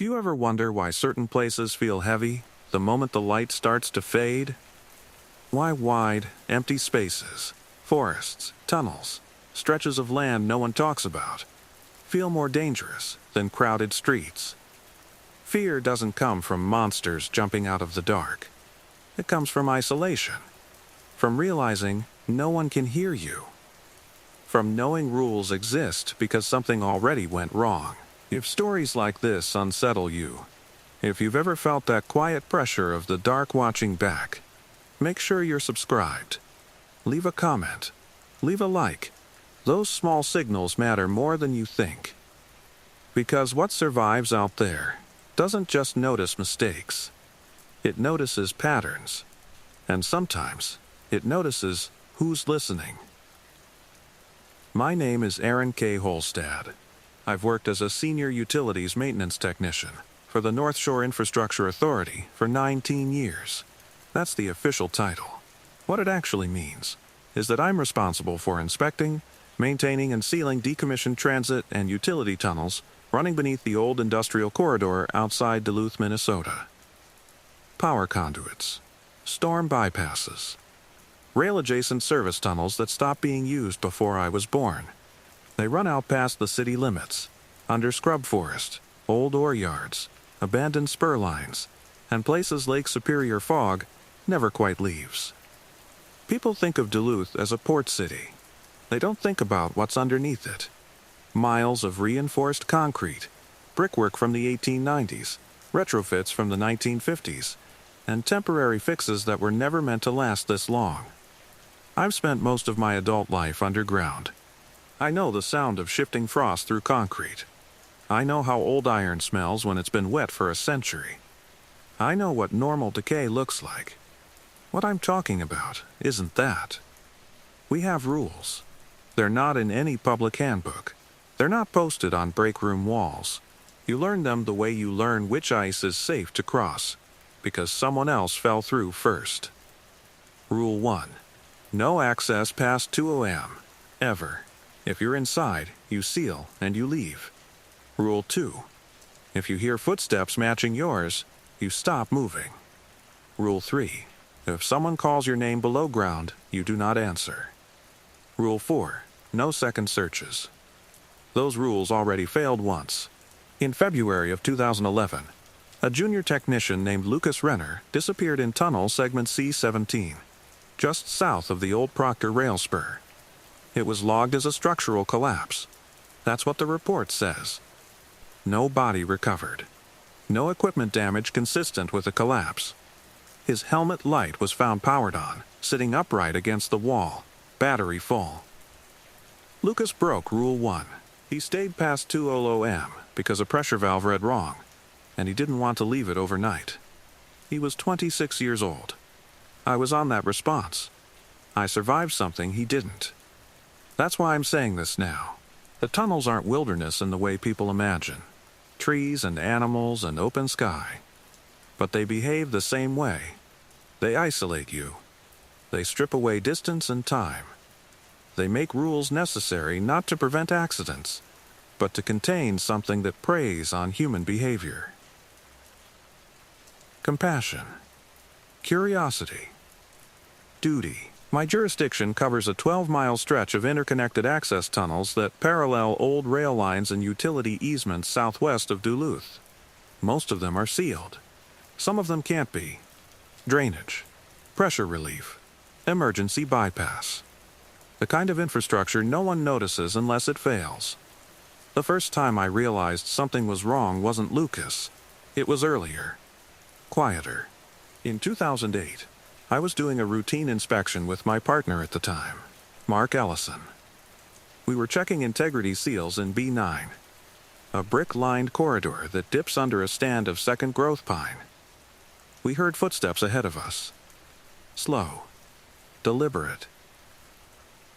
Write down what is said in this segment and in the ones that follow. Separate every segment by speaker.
Speaker 1: Do you ever wonder why certain places feel heavy the moment the light starts to fade? Why wide, empty spaces, forests, tunnels, stretches of land no one talks about, feel more dangerous than crowded streets? Fear doesn't come from monsters jumping out of the dark. It comes from isolation, from realizing no one can hear you, from knowing rules exist because something already went wrong. If stories like this unsettle you, if you've ever felt that quiet pressure of the dark watching back, make sure you're subscribed. Leave a comment. Leave a like. Those small signals matter more than you think. Because what survives out there doesn't just notice mistakes. It notices patterns. And sometimes it notices who's listening. My name is Aaron K. Holstad. I've worked as a senior utilities maintenance technician for the North Shore Infrastructure Authority for 19 years. That's the official title. What it actually means is that I'm responsible for inspecting, maintaining, and sealing decommissioned transit and utility tunnels running beneath the old industrial corridor outside Duluth, Minnesota. Power conduits, storm bypasses, rail-adjacent service tunnels that stopped being used before I was born. They run out past the city limits, under scrub forest, old ore yards, abandoned spur lines, and places Lake Superior fog never quite leaves. People think of Duluth as a port city. They don't think about what's underneath it. Miles of reinforced concrete, brickwork from the 1890s, retrofits from the 1950s, and temporary fixes that were never meant to last this long. I've spent most of my adult life underground. I know the sound of shifting frost through concrete. I know how old iron smells when it's been wet for a century. I know what normal decay looks like. What I'm talking about isn't that. We have rules. They're not in any public handbook. They're not posted on break room walls. You learn them the way you learn which ice is safe to cross, because someone else fell through first. Rule 1. No access past 2 a.m. Ever. If you're inside, you seal and you leave. Rule 2. If you hear footsteps matching yours, you stop moving. Rule 3. If someone calls your name below ground, you do not answer. Rule 4. No second searches. Those rules already failed once. In February of 2011, a junior technician named Lucas Renner disappeared in tunnel segment C-17, just south of the old Proctor rail spur. It was logged as a structural collapse. That's what the report says. No body recovered. No equipment damage consistent with the collapse. His helmet light was found powered on, sitting upright against the wall, battery full. Lucas broke Rule 1. He stayed past 2:00 a.m. because a pressure valve read wrong, and he didn't want to leave it overnight. He was 26 years old. I was on that response. I survived something he didn't. That's why I'm saying this now. The tunnels aren't wilderness in the way people imagine. Trees and animals and open sky. But they behave the same way. They isolate you. They strip away distance and time. They make rules necessary not to prevent accidents, but to contain something that preys on human behavior. Compassion. Curiosity. Duty. My jurisdiction covers a 12-mile stretch of interconnected access tunnels that parallel old rail lines and utility easements southwest of Duluth. Most of them are sealed. Some of them can't be. Drainage, pressure relief, emergency bypass. The kind of infrastructure no one notices unless it fails. The first time I realized something was wrong wasn't Lucas. It was earlier. Quieter. In 2008, I was doing a routine inspection with my partner at the time, Mark Ellison. We were checking integrity seals in B9, a brick-lined corridor that dips under a stand of second growth pine. We heard footsteps ahead of us. Slow. Deliberate.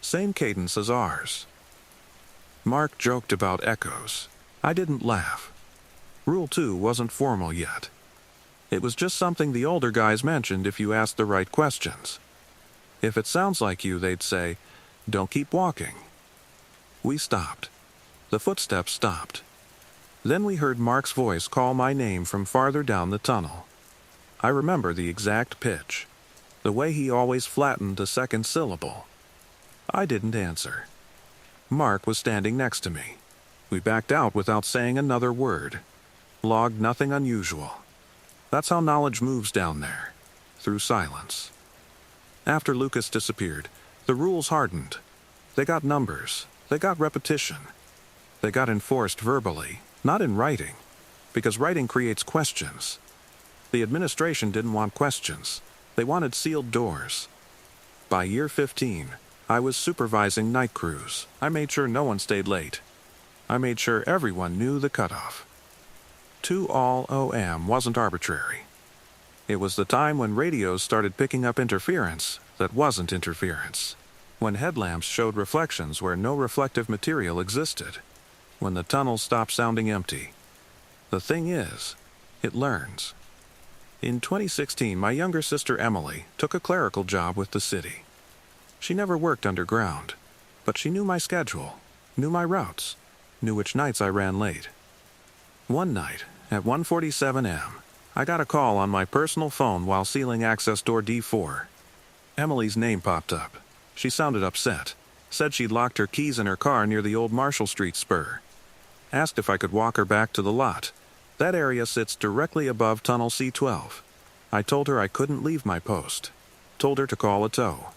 Speaker 1: Same cadence as ours. Mark joked about echoes. I didn't laugh. Rule 2 wasn't formal yet. It was just something the older guys mentioned if you asked the right questions. If it sounds like you, they'd say, "Don't keep walking." We stopped. The footsteps stopped. Then we heard Mark's voice call my name from farther down the tunnel. I remember the exact pitch, the way he always flattened the second syllable. I didn't answer. Mark was standing next to me. We backed out without saying another word. Logged nothing unusual. That's how knowledge moves down there, through silence. After Lucas disappeared, the rules hardened. They got numbers. They got repetition. They got enforced verbally, not in writing, because writing creates questions. The administration didn't want questions. They wanted sealed doors. By year 15, I was supervising night crews. I made sure no one stayed late. I made sure everyone knew the cutoff. 2 all OM wasn't arbitrary. It was the time when radios started picking up interference that wasn't interference. When headlamps showed reflections where no reflective material existed. When the tunnels stopped sounding empty. The thing is, it learns. In 2016, my younger sister Emily took a clerical job with the city. She never worked underground, but she knew my schedule, knew my routes, knew which nights I ran late. One night, at 1:47 a.m., I got a call on my personal phone while sealing access door D4. Emily's name popped up. She sounded upset, said she'd locked her keys in her car near the old Marshall Street spur. Asked if I could walk her back to the lot. That area sits directly above Tunnel C12. I told her I couldn't leave my post. Told her to call a tow.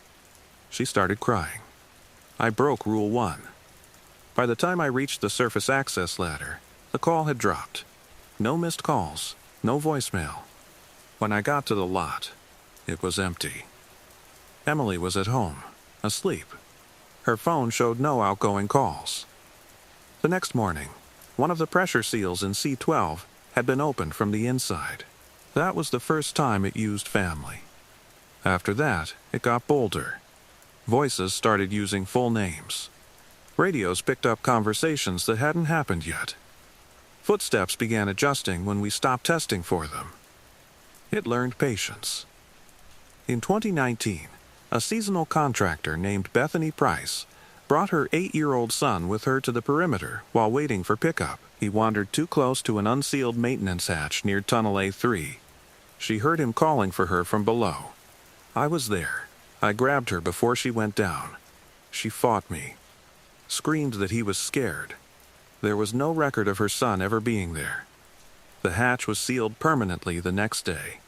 Speaker 1: She started crying. I broke Rule 1. By the time I reached the surface access ladder, the call had dropped. No missed calls, no voicemail. When I got to the lot, it was empty. Emily was at home, asleep. Her phone showed no outgoing calls. The next morning, one of the pressure seals in C12 had been opened from the inside. That was the first time it used family. After that, it got bolder. Voices started using full names. Radios picked up conversations that hadn't happened yet. Footsteps began adjusting when we stopped testing for them. It learned patience. In 2019, a seasonal contractor named Bethany Price brought her 8-year-old son with her to the perimeter while waiting for pickup. He wandered too close to an unsealed maintenance hatch near Tunnel A3. She heard him calling for her from below. I was there. I grabbed her before she went down. She fought me. Screamed that he was scared. There was no record of her son ever being there. The hatch was sealed permanently the next day.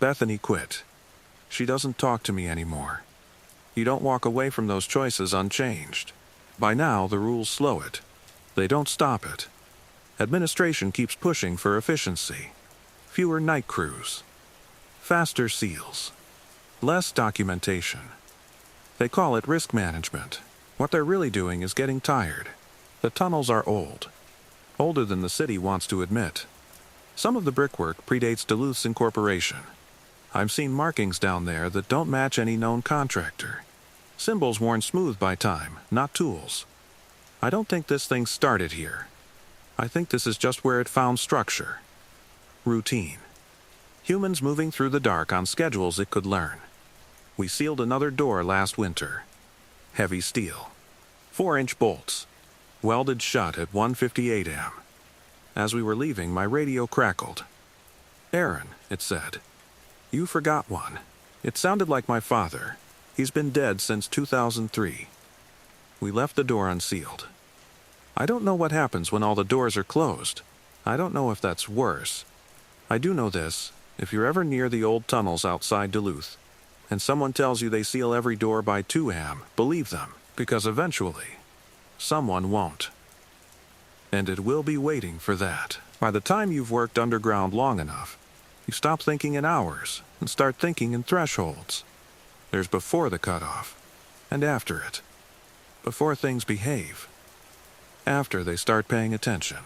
Speaker 1: Bethany quit. She doesn't talk to me anymore. You don't walk away from those choices unchanged. By now, the rules slow it. They don't stop it. Administration keeps pushing for efficiency. Fewer night crews. Faster seals. Less documentation. They call it risk management. What they're really doing is getting tired. The tunnels are old. Older than the city wants to admit. Some of the brickwork predates Duluth's incorporation. I've seen markings down there that don't match any known contractor. Symbols worn smooth by time, not tools. I don't think this thing started here. I think this is just where it found structure. Routine. Humans moving through the dark on schedules it could learn. We sealed another door last winter. Heavy steel. 4-inch bolts. Welded shut at 1:58 a.m. As we were leaving, my radio crackled. "Aaron," it said. "You forgot one." It sounded like my father. He's been dead since 2003. We left the door unsealed. I don't know what happens when all the doors are closed. I don't know if that's worse. I do know this: if you're ever near the old tunnels outside Duluth, and someone tells you they seal every door by 2 a.m., believe them, because eventually, someone won't. And it will be waiting for that. By the time you've worked underground long enough, you stop thinking in hours and start thinking in thresholds. There's before the cutoff, and after it. Before things behave. After they start paying attention.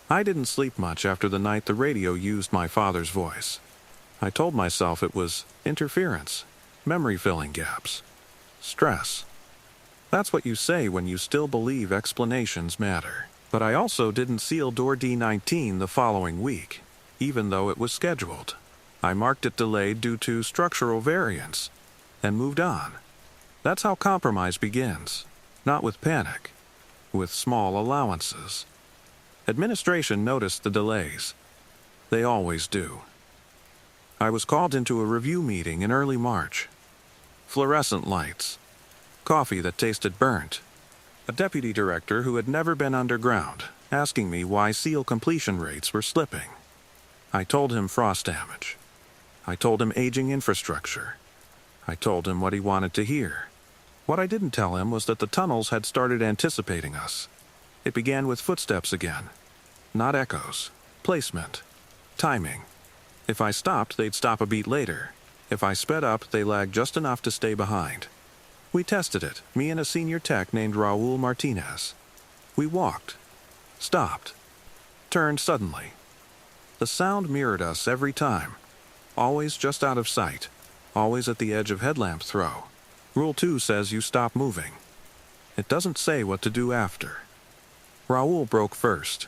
Speaker 1: I didn't sleep much after the night the radio used my father's voice. I told myself it was interference, memory-filling gaps, stress. That's what you say when you still believe explanations matter. But I also didn't seal door D19 the following week, even though it was scheduled. I marked it delayed due to structural variance, and moved on. That's how compromise begins. Not with panic, with small allowances. Administration noticed the delays. They always do. I was called into a review meeting in early March. Fluorescent lights. Coffee that tasted burnt. A deputy director who had never been underground, asking me why seal completion rates were slipping. I told him frost damage. I told him aging infrastructure. I told him what he wanted to hear. What I didn't tell him was that the tunnels had started anticipating us. It began with footsteps again. Not echoes. Placement. Timing. If I stopped, they'd stop a beat later. If I sped up, they lagged just enough to stay behind. We tested it, me and a senior tech named Raul Martinez. We walked. Stopped. Turned suddenly. The sound mirrored us every time. Always just out of sight. Always at the edge of headlamp throw. Rule 2 says you stop moving. It doesn't say what to do after. Raul broke first.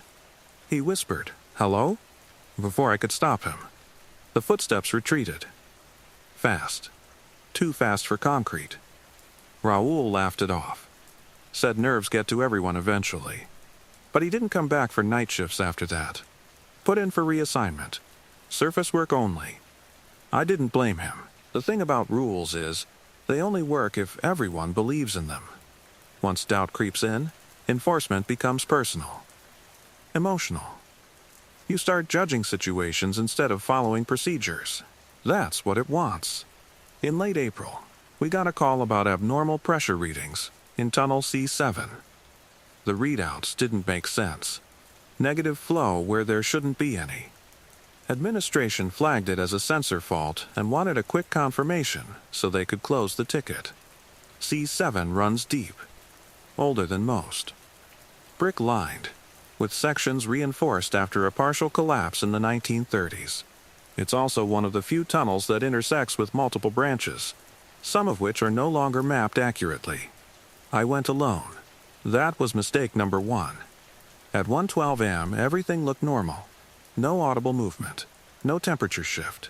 Speaker 1: He whispered, "Hello?" before I could stop him. The footsteps retreated. Fast. Too fast for concrete. Raul laughed it off. Said nerves get to everyone eventually. But he didn't come back for night shifts after that. Put in for reassignment. Surface work only. I didn't blame him. The thing about rules is, they only work if everyone believes in them. Once doubt creeps in, enforcement becomes personal. Emotional. You start judging situations instead of following procedures. That's what it wants. In late April, we got a call about abnormal pressure readings in Tunnel C7. The readouts didn't make sense. Negative flow where there shouldn't be any. Administration flagged it as a sensor fault and wanted a quick confirmation so they could close the ticket. C7 runs deep. Older than most. Brick-lined, with sections reinforced after a partial collapse in the 1930s. It's also one of the few tunnels that intersects with multiple branches, some of which are no longer mapped accurately. I went alone. That was mistake number 1. At 1:12 a.m., everything looked normal. No audible movement. No temperature shift.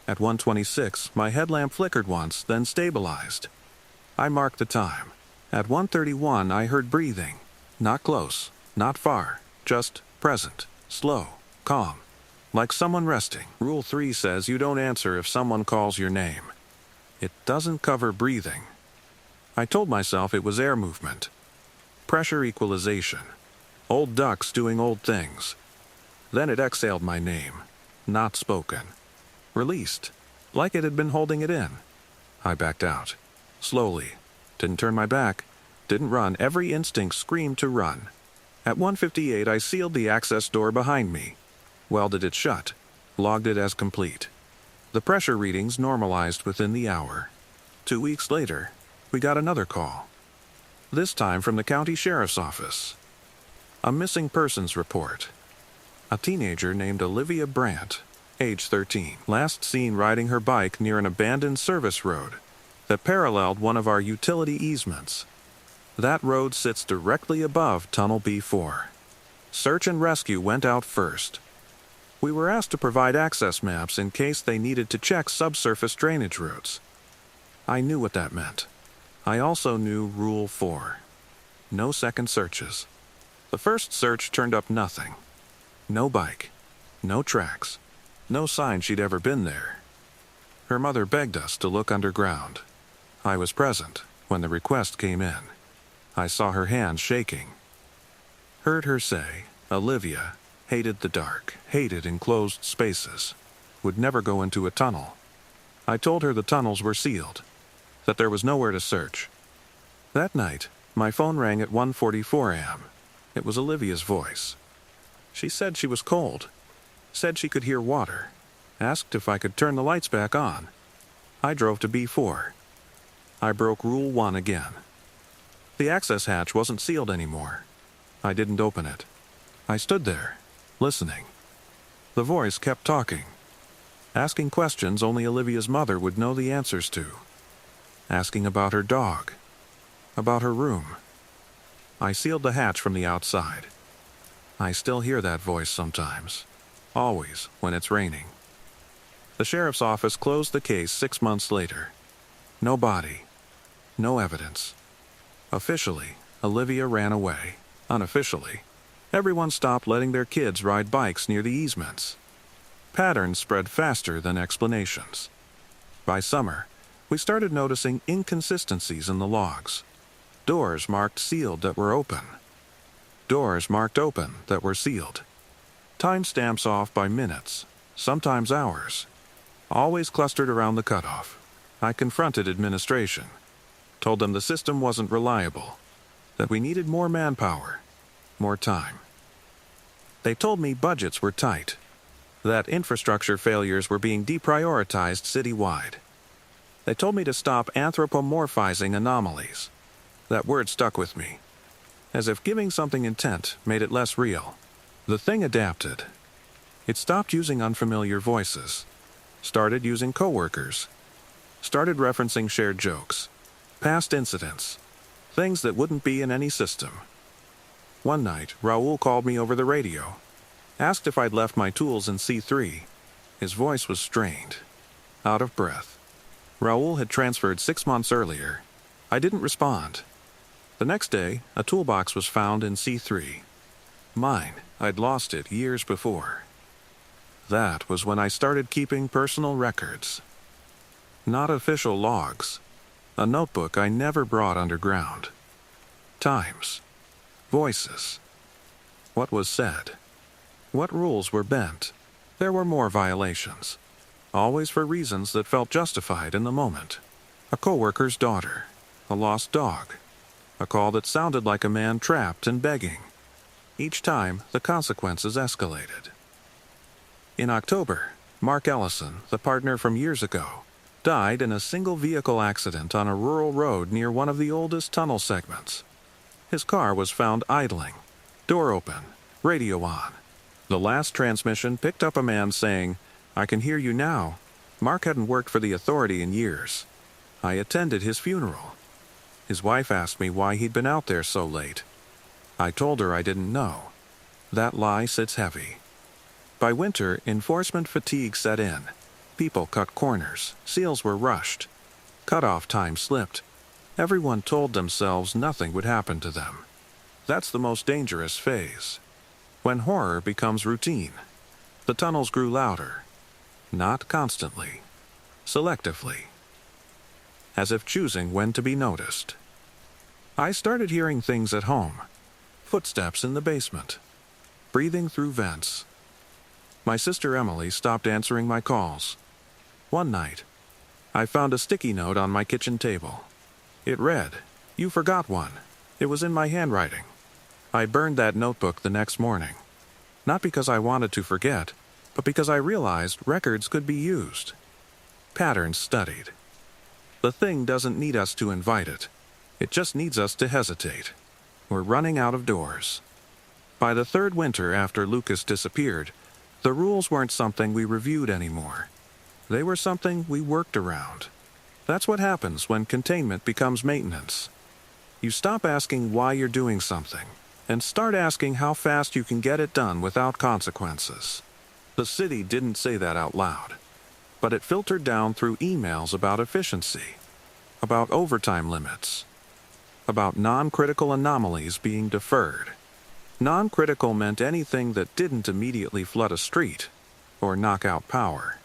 Speaker 1: At 1:26, my headlamp flickered once, then stabilized. I marked the time. At 1:31, I heard breathing. Not close, not far, just present, slow, calm. Like someone resting. Rule 3 says you don't answer if someone calls your name. It doesn't cover breathing. I told myself it was air movement. Pressure equalization. Old ducks doing old things. Then it exhaled my name. Not spoken. Released. Like it had been holding it in. I backed out. Slowly. Didn't turn my back. Didn't run. Every instinct screamed to run. At 1:58, I sealed the access door behind me. Welded it shut. Logged it as complete. The pressure readings normalized within the hour. 2 weeks later, we got another call. This time from the county sheriff's office. A missing persons report. A teenager named Olivia Brandt, age 13, last seen riding her bike near an abandoned service road that paralleled one of our utility easements. That road sits directly above Tunnel B4. Search and rescue went out first. We were asked to provide access maps in case they needed to check subsurface drainage routes. I knew what that meant. I also knew Rule 4. No second searches. The first search turned up nothing. No bike. No tracks. No sign she'd ever been there. Her mother begged us to look underground. I was present when the request came in. I saw her hands shaking. Heard her say, Olivia hated the dark, hated enclosed spaces, would never go into a tunnel. I told her the tunnels were sealed, that there was nowhere to search. That night, my phone rang at 1:44 a.m. It was Olivia's voice. She said she was cold, said she could hear water, asked if I could turn the lights back on. I drove to B4. I broke Rule 1 again. The access hatch wasn't sealed anymore. I didn't open it. I stood there, listening. The voice kept talking, asking questions only Olivia's mother would know the answers to. Asking about her dog, about her room. I sealed the hatch from the outside. I still hear that voice sometimes, always when it's raining. The sheriff's office closed the case 6 months later. No body, no evidence. Officially, Olivia ran away. Unofficially, Everyone stopped letting their kids ride bikes near the easements. Patterns spread faster than explanations. By summer, we started noticing inconsistencies in the logs. Doors marked sealed that were open. Doors marked open that were sealed. Timestamps off by minutes, sometimes hours. Always clustered around the cutoff. I confronted administration. Told them the system wasn't reliable. That we needed more manpower. More time. They told me budgets were tight. That infrastructure failures were being deprioritized citywide. They told me to stop anthropomorphizing anomalies. That word stuck with me. As if giving something intent made it less real. The thing adapted. It stopped using unfamiliar voices. Started using coworkers. Started referencing shared jokes. Past incidents. Things that wouldn't be in any system. One night, Raoul called me over the radio. Asked if I'd left my tools in C3. His voice was strained. Out of breath. Raoul had transferred 6 months earlier. I didn't respond. The next day, a toolbox was found in C3. Mine. I'd lost it years before. That was when I started keeping personal records. Not official logs. A notebook I never brought underground. Times. Voices. What was said. What rules were bent. There were more violations. Always for reasons that felt justified in the moment. A coworker's daughter. A lost dog. A call that sounded like a man trapped and begging. Each time, the consequences escalated. In October, Mark Ellison, the partner from years ago, died in a single-vehicle accident on a rural road near one of the oldest tunnel segments. His car was found idling, door open, radio on. The last transmission picked up a man saying, "I can hear you now." Mark hadn't worked for the authority in years. I attended his funeral. His wife asked me why he'd been out there so late. I told her I didn't know. That lie sits heavy. By winter, enforcement fatigue set in. People cut corners. Seals were rushed. Cutoff time slipped. Everyone told themselves nothing would happen to them. That's the most dangerous phase. When horror becomes routine. The tunnels grew louder. Not constantly. Selectively. As if choosing when to be noticed. I started hearing things at home. Footsteps in the basement. Breathing through vents. My sister Emily stopped answering my calls. One night, I found a sticky note on my kitchen table. It read, "You forgot one." It was in my handwriting. I burned that notebook the next morning. Not because I wanted to forget, but because I realized records could be used. Patterns studied. The thing doesn't need us to invite it. It just needs us to hesitate. We're running out of doors. By the third winter after Lucas disappeared, the rules weren't something we reviewed anymore. They were something we worked around. That's what happens when containment becomes maintenance. You stop asking why you're doing something, and start asking how fast you can get it done without consequences. The city didn't say that out loud, but it filtered down through emails about efficiency, about overtime limits, about non-critical anomalies being deferred. Non-critical meant anything that didn't immediately flood a street or knock out power.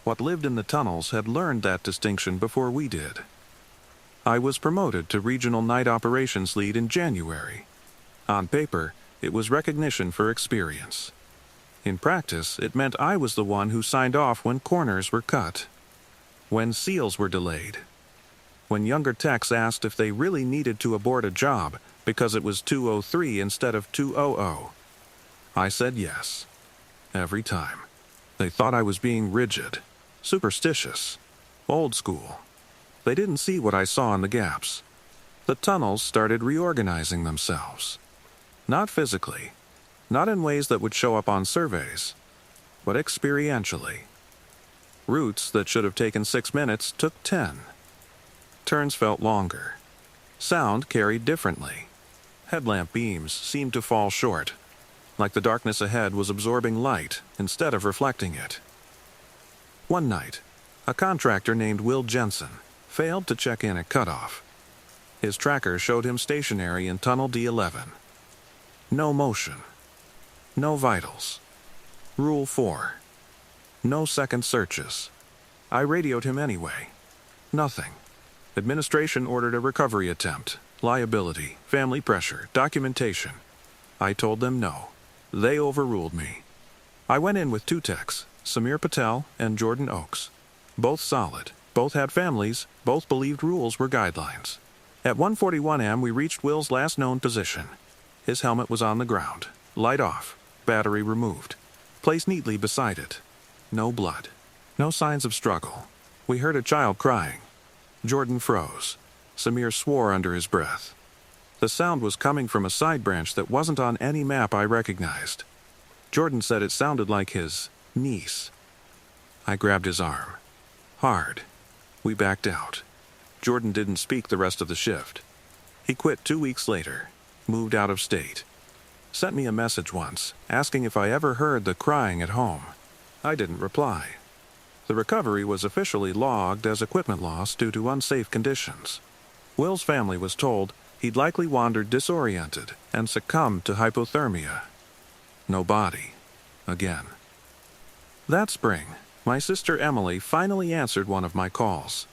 Speaker 1: What lived in the tunnels had learned that distinction before we did. I was promoted to Regional Night Operations Lead in January. On paper, it was recognition for experience. In practice, it meant I was the one who signed off when corners were cut, when seals were delayed, when younger techs asked if they really needed to abort a job because it was 2:03 instead of 2:00. I said yes. Every time. They thought I was being rigid, superstitious, old school. They didn't see what I saw in the gaps. The tunnels started reorganizing themselves. Not physically, not in ways that would show up on surveys, but experientially. Routes that should have taken 6 minutes took 10. Turns felt longer. Sound carried differently. Headlamp beams seemed to fall short, like the darkness ahead was absorbing light instead of reflecting it. One night, a contractor named Will Jensen failed to check in at cutoff. His tracker showed him stationary in Tunnel D11. No motion, No vitals. Rule 4. No second searches. I radioed him anyway. Nothing. Administration ordered a recovery attempt. Liability, family pressure, documentation. I told them no. They overruled me. I went in with 2 techs, Samir Patel and Jordan Oakes. Both solid. Both had families. Both believed rules were guidelines. At 1:41 a.m. we reached Will's last known position. His helmet was on the ground. Light off. Battery removed. Placed neatly beside it. No blood. No signs of struggle. We heard a child crying. Jordan froze. Samir swore under his breath. The sound was coming from a side branch that wasn't on any map I recognized. Jordan said it sounded like his niece. I grabbed his arm. Hard. We backed out. Jordan didn't speak the rest of the shift. He quit 2 weeks later. Moved out of state. Sent me a message once, asking if I ever heard the crying at home. I didn't reply. The recovery was officially logged as equipment loss due to unsafe conditions. Will's family was told he'd likely wandered disoriented and succumbed to hypothermia. No body. Again. That spring, my sister Emily finally answered one of my calls.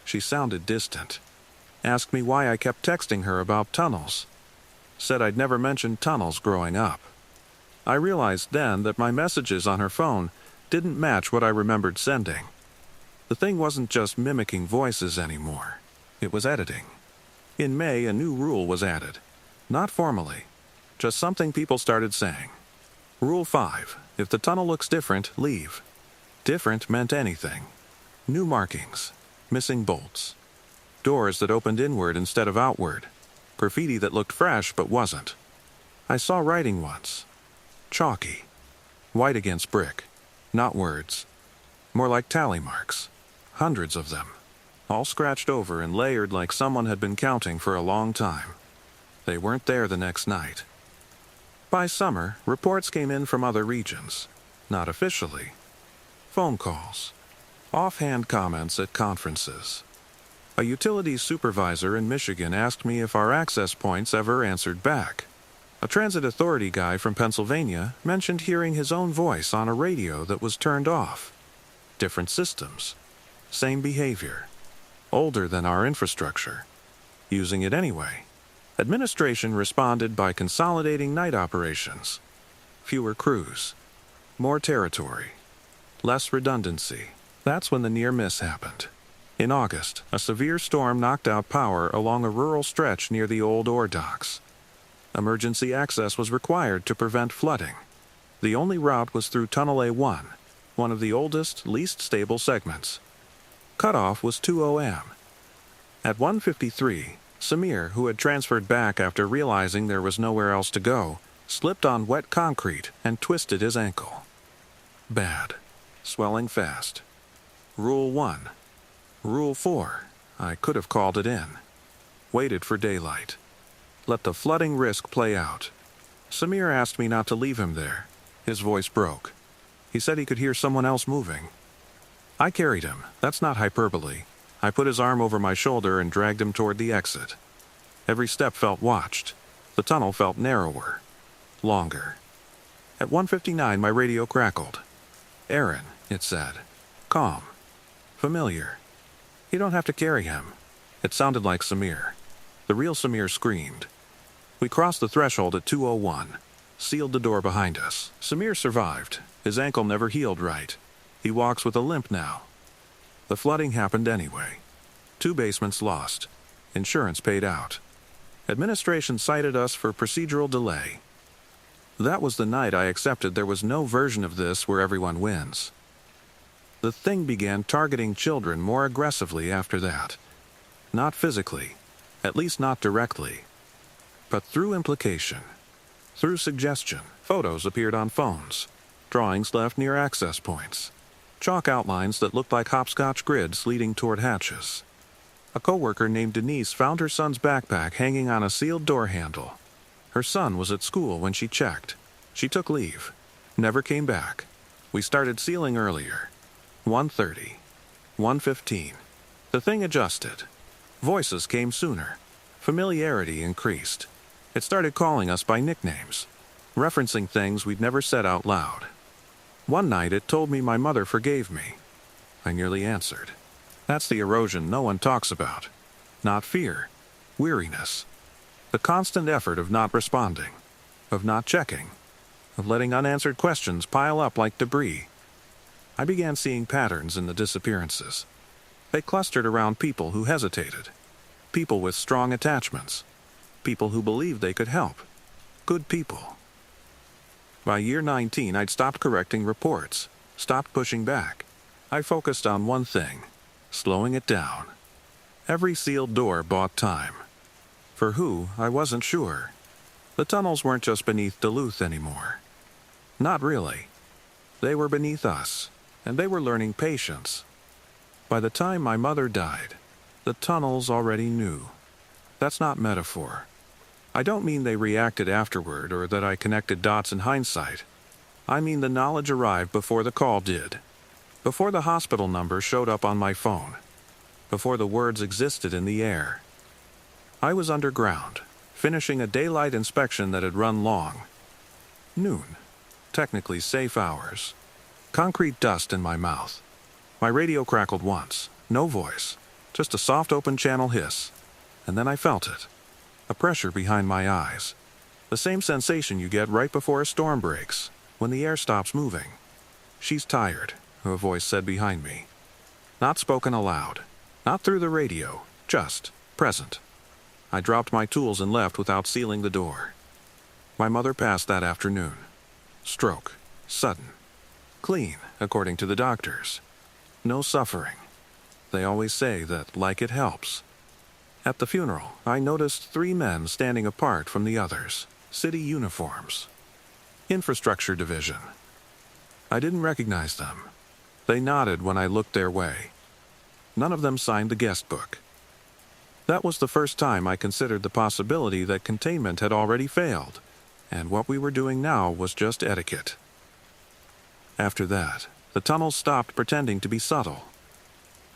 Speaker 1: She sounded distant. Asked me why I kept texting her about tunnels. Said I'd never mentioned tunnels growing up. I realized then that my messages on her phone didn't match what I remembered sending. The thing wasn't just mimicking voices anymore. It was editing. In May, a new rule was added. Not formally. Just something people started saying. Rule 5. If the tunnel looks different, leave. Different meant anything. New markings. Missing bolts. Doors that opened inward instead of outward. Graffiti that looked fresh but wasn't. I saw writing once. Chalky. White against brick. Not words. More like tally marks. Hundreds of them. All scratched over and layered like someone had been counting for a long time. They weren't there the next night. By summer, reports came in from other regions. Not officially. Phone calls. Offhand comments at conferences. A utilities supervisor in Michigan asked me if our access points ever answered back. A transit authority guy from Pennsylvania mentioned hearing his own voice on a radio that was turned off. Different systems. Same behavior. Older than our infrastructure. Using it anyway. Administration responded by consolidating night operations. Fewer crews. More territory. Less redundancy. That's when the near miss happened. In August, a severe storm knocked out power along a rural stretch near the old ore docks. Emergency access was required to prevent flooding. The only route was through Tunnel A1, one of the oldest, least stable segments. Cutoff was 2:00 a.m. At 1:53, Samir, who had transferred back after realizing there was nowhere else to go, slipped on wet concrete and twisted his ankle. Bad. Swelling fast. Rule 1. Rule 4. I could have called it in. Waited for daylight. Let the flooding risk play out. Samir asked me not to leave him there. His voice broke. He said he could hear someone else moving. I carried him. That's not hyperbole. I put his arm over my shoulder and dragged him toward the exit. Every step felt watched. The tunnel felt narrower. Longer. At 1:59, my radio crackled. Aaron, it said. Calm. Familiar. You don't have to carry him. It sounded like Samir. The real Samir screamed. We crossed the threshold at 2:01. Sealed the door behind us. Samir survived. His ankle never healed right. He walks with a limp now. The flooding happened anyway. 2 basements lost. Insurance paid out. Administration cited us for procedural delay. That was the night I accepted there was no version of this where everyone wins. The thing began targeting children more aggressively after that. Not physically, at least not directly, but through implication. Through suggestion, photos appeared on phones, drawings left near access points, chalk outlines that looked like hopscotch grids leading toward hatches. A coworker named Denise found her son's backpack hanging on a sealed door handle. Her son was at school when she checked. She took leave. Never came back. We started sealing earlier. 1:30. 1:15. The thing adjusted. Voices came sooner. Familiarity increased. It started calling us by nicknames. referencing things we'd never said out loud. One night it told me my mother forgave me. I nearly answered. That's the erosion no one talks about. Not fear, weariness. The constant effort of not responding, of not checking, of letting unanswered questions pile up like debris. I began seeing patterns in the disappearances. They clustered around people who hesitated, people with strong attachments, people who believed they could help, good people. By year 19, I'd stopped correcting reports, stopped pushing back. I focused on one thing, slowing it down. Every sealed door bought time. For who, I wasn't sure. The tunnels weren't just beneath Duluth anymore. Not really. They were beneath us, and they were learning patience. By the time my mother died, the tunnels already knew. That's not metaphor. I don't mean they reacted afterward or that I connected dots in hindsight. I mean the knowledge arrived before the call did. Before the hospital number showed up on my phone. Before the words existed in the air. I was underground, finishing a daylight inspection that had run long. Noon. Technically safe hours. Concrete dust in my mouth. My radio crackled once. No voice. Just a soft open channel hiss. And then I felt it. A pressure behind my eyes. The same sensation you get right before a storm breaks, when the air stops moving. She's tired, a voice said behind me. Not spoken aloud. Not through the radio. Just present. I dropped my tools and left without sealing the door. My mother passed that afternoon. Stroke. Sudden. Clean, according to the doctors. No suffering. They always say that like it helps. At the funeral, I noticed 3 men standing apart from the others. City uniforms. Infrastructure division. I didn't recognize them. They nodded when I looked their way. None of them signed the guest book. That was the first time I considered the possibility that containment had already failed, and what we were doing now was just etiquette. After that, the tunnel stopped pretending to be subtle.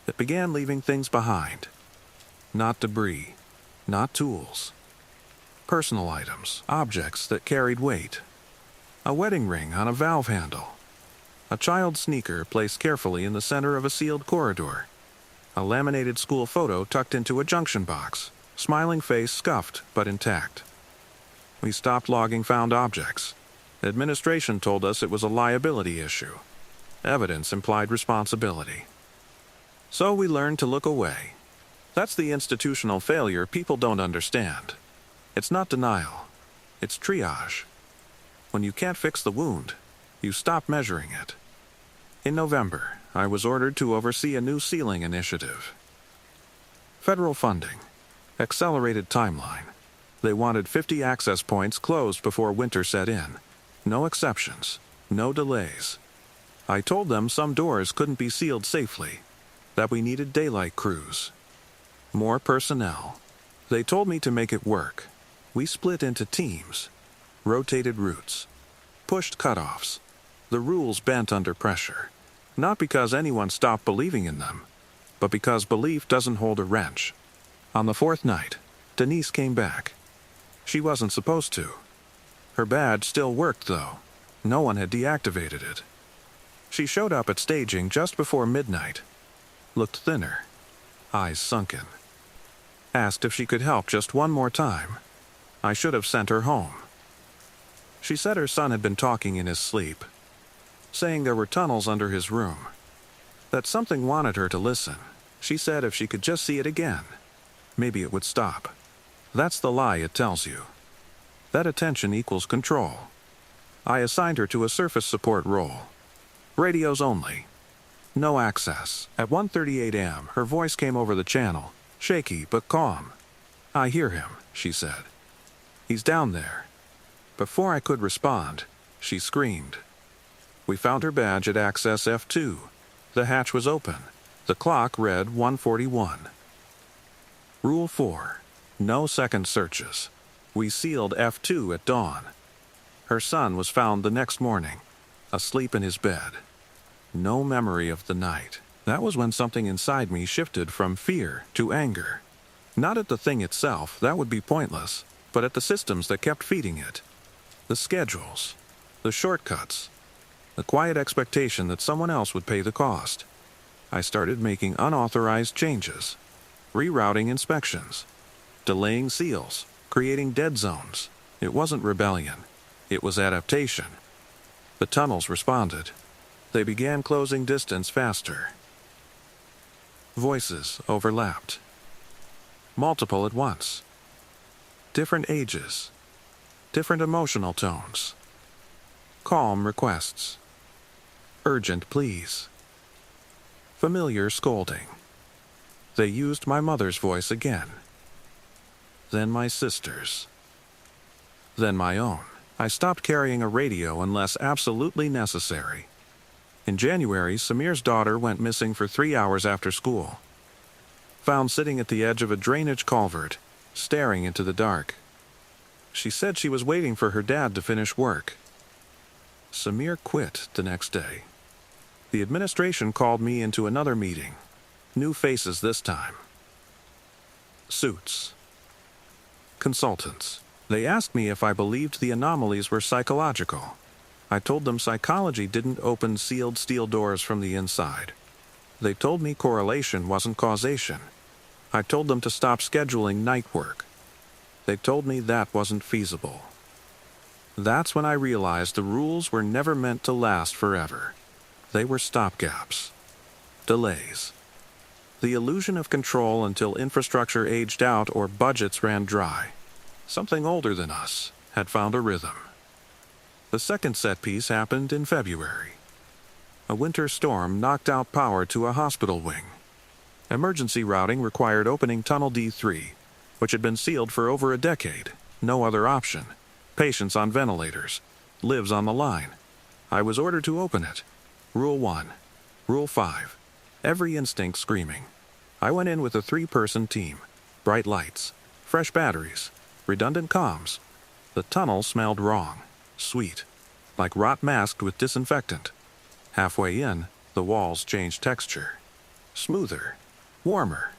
Speaker 1: It began leaving things behind. Not debris, not tools. Personal items, objects that carried weight. A wedding ring on a valve handle. A child's sneaker placed carefully in the center of a sealed corridor. A laminated school photo tucked into a junction box, smiling face scuffed but intact. We stopped logging found objects. Administration told us it was a liability issue. Evidence implied responsibility. So we learned to look away. That's the institutional failure people don't understand. It's not denial. It's triage. When you can't fix the wound, you stop measuring it. In November, I was ordered to oversee a new sealing initiative. Federal funding. Accelerated timeline. They wanted 50 access points closed before winter set in. No exceptions. No delays. I told them some doors couldn't be sealed safely. That we needed daylight crews. More personnel. They told me to make it work. We split into teams. Rotated routes. Pushed cutoffs. The rules bent under pressure. Not because anyone stopped believing in them, but because belief doesn't hold a wrench. On the 4th night, Denise came back. She wasn't supposed to. Her badge still worked, though. No one had deactivated it. She showed up at staging just before midnight. Looked thinner. Eyes sunken. Asked if she could help just one more time. I should have sent her home. She said her son had been talking in his sleep, saying there were tunnels under his room. That something wanted her to listen. She said if she could just see it again, maybe it would stop. That's the lie it tells you. That attention equals control. I assigned her to a surface support role. Radios only. No access. At 1:38 a.m., her voice came over the channel, shaky but calm. "I hear him," she said. "He's down there." Before I could respond, she screamed. We found her badge at access F2. The hatch was open. The clock read 1:41. Rule 4. No second searches. We sealed F2 at dawn. Her son was found the next morning, asleep in his bed. No memory of the night. That was when something inside me shifted from fear to anger. Not at the thing itself, that would be pointless, but at the systems that kept feeding it. The schedules. The shortcuts. The quiet expectation that someone else would pay the cost. I started making unauthorized changes, rerouting inspections, delaying seals, creating dead zones. It wasn't rebellion. It was adaptation. The tunnels responded. They began closing distance faster. Voices overlapped. Multiple at once. Different ages. Different emotional tones. Calm requests. Urgent pleas. Familiar scolding. They used my mother's voice again. Then my sister's. Then my own. I stopped carrying a radio unless absolutely necessary. In January, Samir's daughter went missing for 3 hours after school. Found sitting at the edge of a drainage culvert, staring into the dark. She said she was waiting for her dad to finish work. Samir quit the next day. The administration called me into another meeting. New faces this time. Suits. Consultants. They asked me if I believed the anomalies were psychological. I told them psychology didn't open sealed steel doors from the inside. They told me correlation wasn't causation. I told them to stop scheduling night work. They told me that wasn't feasible. That's when I realized the rules were never meant to last forever. They were stopgaps. Delays. The illusion of control until infrastructure aged out or budgets ran dry. Something older than us had found a rhythm. The second set piece happened in February. A winter storm knocked out power to a hospital wing. Emergency routing required opening Tunnel D3, which had been sealed for over a decade. No other option. Patients on ventilators. Lives on the line. I was ordered to open it. Rule 1. Rule 5. Every instinct screaming. I went in with a 3-person team. Bright lights. Fresh batteries. Redundant comms. The tunnel smelled wrong. Sweet. Like rot masked with disinfectant. Halfway in, the walls changed texture. Smoother. Warmer.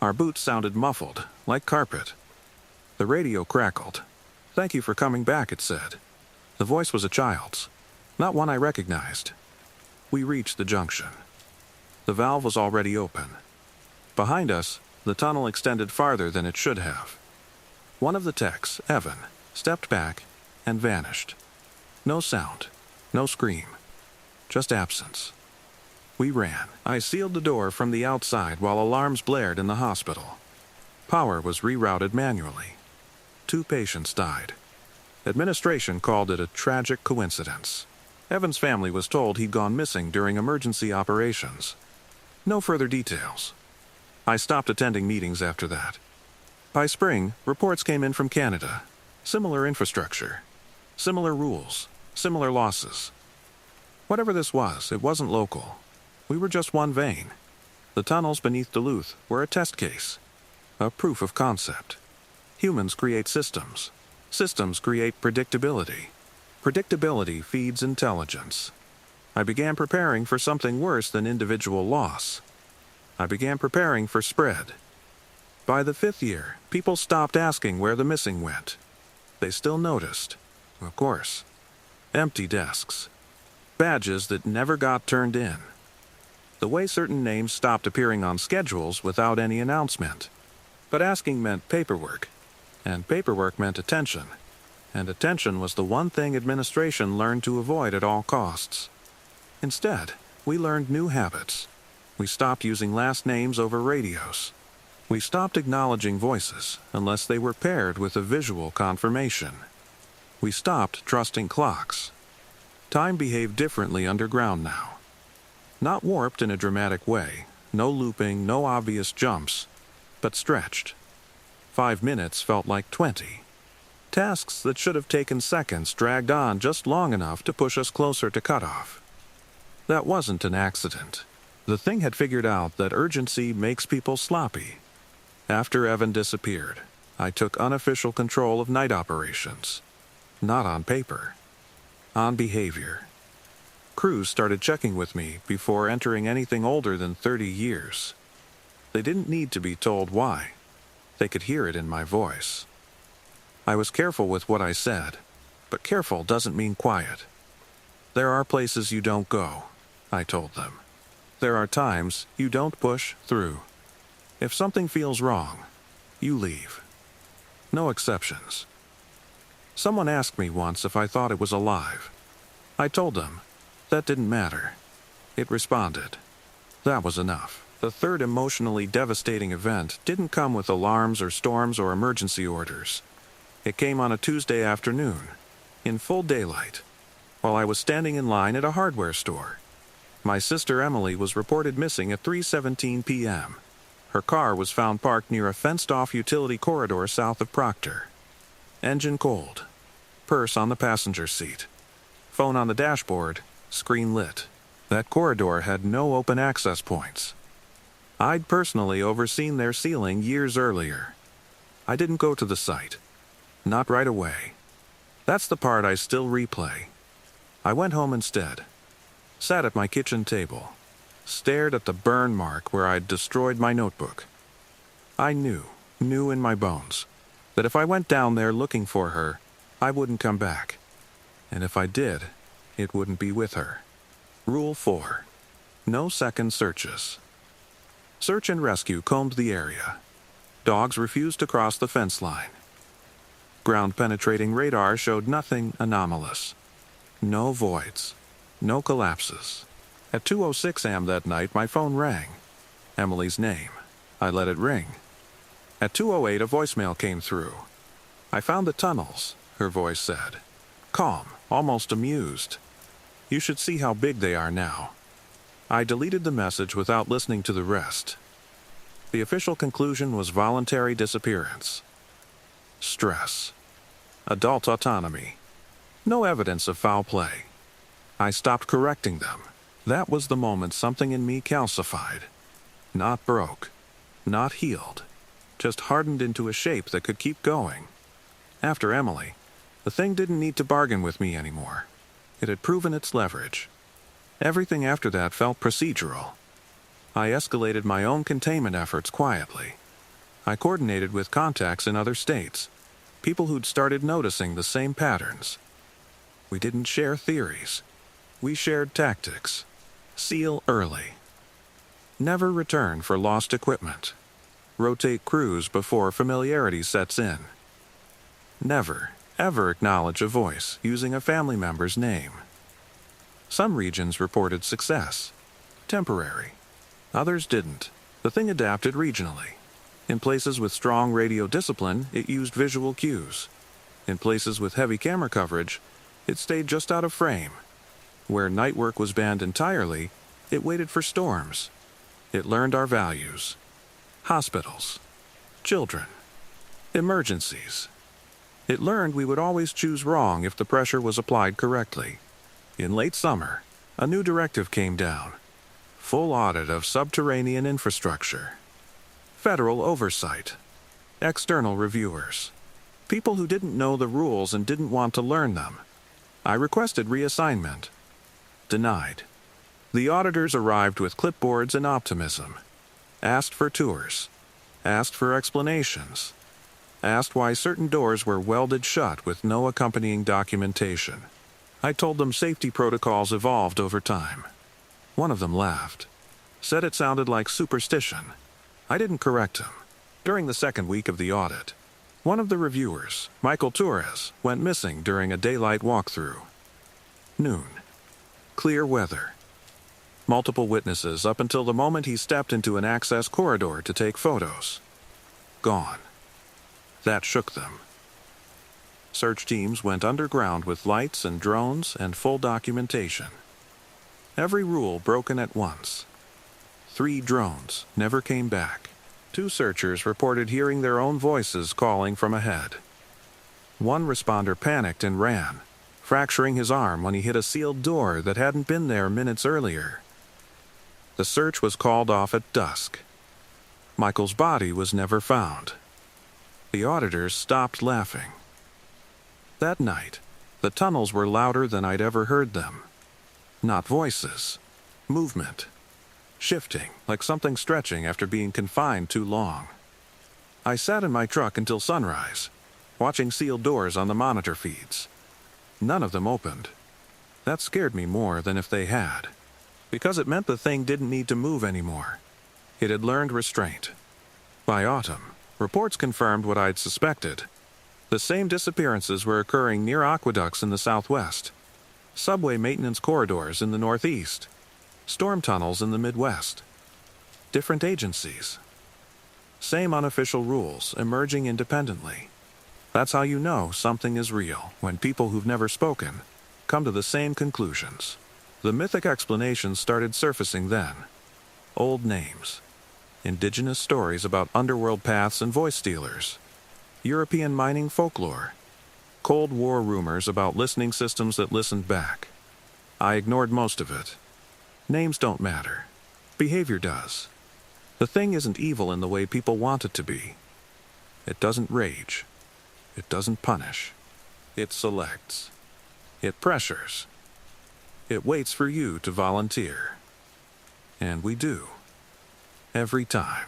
Speaker 1: Our boots sounded muffled, like carpet. The radio crackled. "Thank you for coming back," it said. The voice was a child's, not one I recognized. We reached the junction. The valve was already open. Behind us, the tunnel extended farther than it should have. One of the techs, Evan, stepped back and vanished. No sound, no scream, just absence. We ran. I sealed the door from the outside while alarms blared in the hospital. Power was rerouted manually. 2 patients died. Administration called it a tragic coincidence. Evan's family was told he'd gone missing during emergency operations. No further details. I stopped attending meetings after that. By spring, reports came in from Canada. Similar infrastructure. Similar rules. Similar losses. Whatever this was, it wasn't local. We were just one vein. The tunnels beneath Duluth were a test case. A proof of concept. Humans create systems. Systems create predictability. Predictability feeds intelligence. I began preparing for something worse than individual loss. I began preparing for spread. By the 5th year, people stopped asking where the missing went. They still noticed, of course. Empty desks. Badges that never got turned in. The way certain names stopped appearing on schedules without any announcement. But asking meant paperwork, and paperwork meant attention. And attention was the one thing administration learned to avoid at all costs. Instead, we learned new habits. We stopped using last names over radios. We stopped acknowledging voices unless they were paired with a visual confirmation. We stopped trusting clocks. Time behaved differently underground now. Not warped in a dramatic way, no looping, no obvious jumps, but stretched. 5 minutes felt like 20. Tasks that should have taken seconds dragged on just long enough to push us closer to cutoff. That wasn't an accident. The thing had figured out that urgency makes people sloppy. After Evan disappeared, I took unofficial control of night operations. Not on paper. On behavior. Crews started checking with me before entering anything older than 30 years. They didn't need to be told why. They could hear it in my voice. I was careful with what I said. but careful doesn't mean quiet. There are places you don't go, I told them. There are times you don't push through. If something feels wrong, you leave. No exceptions. Someone asked me once if I thought it was alive. I told them that didn't matter. It responded. That was enough. The third emotionally devastating event didn't come with alarms or storms or emergency orders. It came on a Tuesday afternoon, in full daylight, while I was standing in line at a hardware store. My sister Emily was reported missing at 3:17 p.m. Her car was found parked near a fenced-off utility corridor south of Proctor. Engine cold. Purse on the passenger seat. Phone on the dashboard, screen lit. That corridor had no open access points. I'd personally overseen their sealing years earlier. I didn't go to the site. Not right away. That's the part I still replay. I went home instead. Sat at my kitchen table. Stared at the burn mark where I'd destroyed my notebook. I knew in my bones, that if I went down there looking for her, I wouldn't come back. And if I did, it wouldn't be with her. Rule 4. No second searches. Search and rescue combed the area. Dogs refused to cross the fence line. Ground-penetrating radar showed nothing anomalous. No voids. No collapses. At 2:06 a.m. that night, my phone rang. Emily's name. I let it ring. At 2:08, a voicemail came through. I found the tunnels, her voice said. Calm, almost amused. You should see how big they are now. I deleted the message without listening to the rest. The official conclusion was voluntary disappearance. Stress. Adult autonomy. No evidence of foul play. I stopped correcting them. That was the moment something in me calcified. Not broke. Not healed. Just hardened into a shape that could keep going. After Emily, the thing didn't need to bargain with me anymore. It had proven its leverage. Everything after that felt procedural. I escalated my own containment efforts quietly. I coordinated with contacts in other states, people who'd started noticing the same patterns. We didn't share theories. We shared tactics. Seal early. Never return for lost equipment. Rotate crews before familiarity sets in. Never, ever acknowledge a voice using a family member's name. Some regions reported success. Temporary. Others didn't. The thing adapted regionally. In places with strong radio discipline, it used visual cues. In places with heavy camera coverage, it stayed just out of frame. Where night work was banned entirely, it waited for storms. It learned our values. Hospitals. Children. Emergencies. It learned we would always choose wrong if the pressure was applied correctly. In late summer, a new directive came down. Full audit of subterranean infrastructure. Federal oversight. External reviewers. People who didn't know the rules and didn't want to learn them. I requested reassignment. Denied. The auditors arrived with clipboards and optimism. Asked for tours. Asked for explanations. Asked why certain doors were welded shut with no accompanying documentation. I told them safety protocols evolved over time. One of them laughed. Said it sounded like superstition. I didn't correct him. During the second week of the audit, one of the reviewers, Michael Torres, went missing during a daylight walkthrough. Noon. Clear weather. Multiple witnesses up until the moment he stepped into an access corridor to take photos. Gone. That shook them. Search teams went underground with lights and drones and full documentation. Every rule broken at once. 3 drones never came back. 2 searchers reported hearing their own voices calling from ahead. 1 responder panicked and ran, fracturing his arm when he hit a sealed door that hadn't been there minutes earlier. The search was called off at dusk. Michael's body was never found. The auditors stopped laughing. That night, the tunnels were louder than I'd ever heard them. Not voices. Movement. Shifting, like something stretching after being confined too long. I sat in my truck until sunrise, watching sealed doors on the monitor feeds. None of them opened. That scared me more than if they had, because it meant the thing didn't need to move anymore. It had learned restraint. By autumn, reports confirmed what I'd suspected. The same disappearances were occurring near aqueducts in the southwest, subway maintenance corridors in the northeast, storm tunnels in the Midwest. Different agencies. Same unofficial rules emerging independently. That's how you know something is real, when people who've never spoken come to the same conclusions. The mythic explanations started surfacing then. Old names. Indigenous stories about underworld paths and voice stealers. European mining folklore. Cold War rumors about listening systems that listened back. I ignored most of it. Names don't matter. Behavior does. The thing isn't evil in the way people want it to be. It doesn't rage. It doesn't punish. It selects. It pressures. It waits for you to volunteer. And we do. Every time.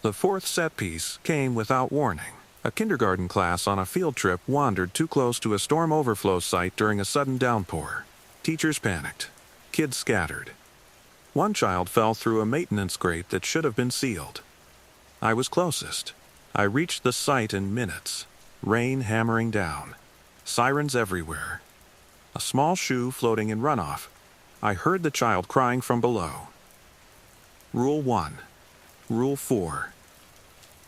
Speaker 1: The fourth set piece came without warning. A kindergarten class on a field trip wandered too close to a storm overflow site during a sudden downpour. Teachers panicked. Kids scattered. One child fell through a maintenance grate that should have been sealed. I was closest. I reached the site in minutes. Rain hammering down. Sirens everywhere. A small shoe floating in runoff. I heard the child crying from below. Rule 1. Rule 4.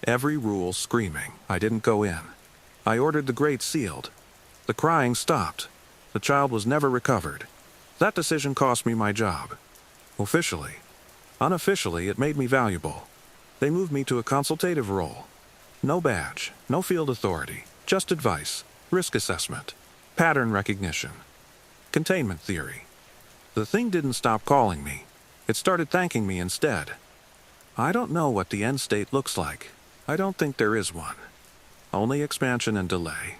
Speaker 1: Every rule screaming. I didn't go in. I ordered the grate sealed. The crying stopped. The child was never recovered. That decision cost me my job. Officially. Unofficially, it made me valuable. They moved me to a consultative role. No badge, no field authority, just advice, risk assessment, pattern recognition, containment theory. The thing didn't stop calling me. It started thanking me instead. I don't know what the end state looks like. I don't think there is one. Only expansion and delay.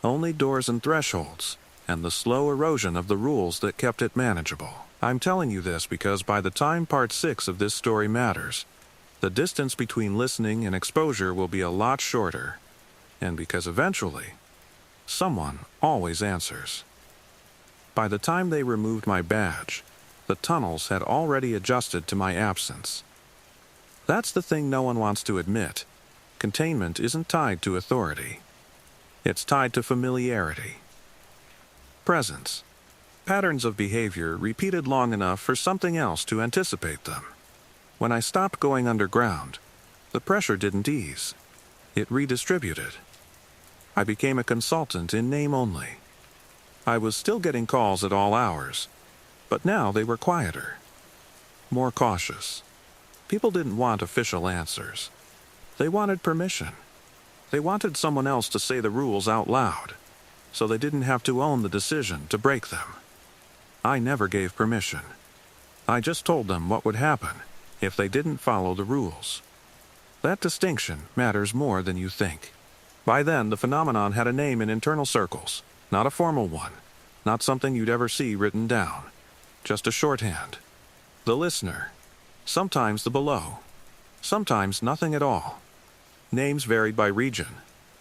Speaker 1: Only doors and thresholds, and the slow erosion of the rules that kept it manageable. I'm telling you this because by the time part 6 of this story matters, the distance between listening and exposure will be a lot shorter, and because eventually, someone always answers. By the time they removed my badge, the tunnels had already adjusted to my absence. That's the thing no one wants to admit. Containment isn't tied to authority. It's tied to familiarity. Presence. Patterns of behavior repeated long enough for something else to anticipate them. When I stopped going underground, the pressure didn't ease. It redistributed. I became a consultant in name only. I was still getting calls at all hours, but now they were quieter, more cautious. People didn't want official answers. They wanted permission. They wanted someone else to say the rules out loud, so they didn't have to own the decision to break them. I never gave permission. I just told them what would happen if they didn't follow the rules. That distinction matters more than you think. By then, the phenomenon had a name in internal circles, not a formal one, not something you'd ever see written down, just a shorthand. The listener. Sometimes the below. Sometimes nothing at all. Names varied by region,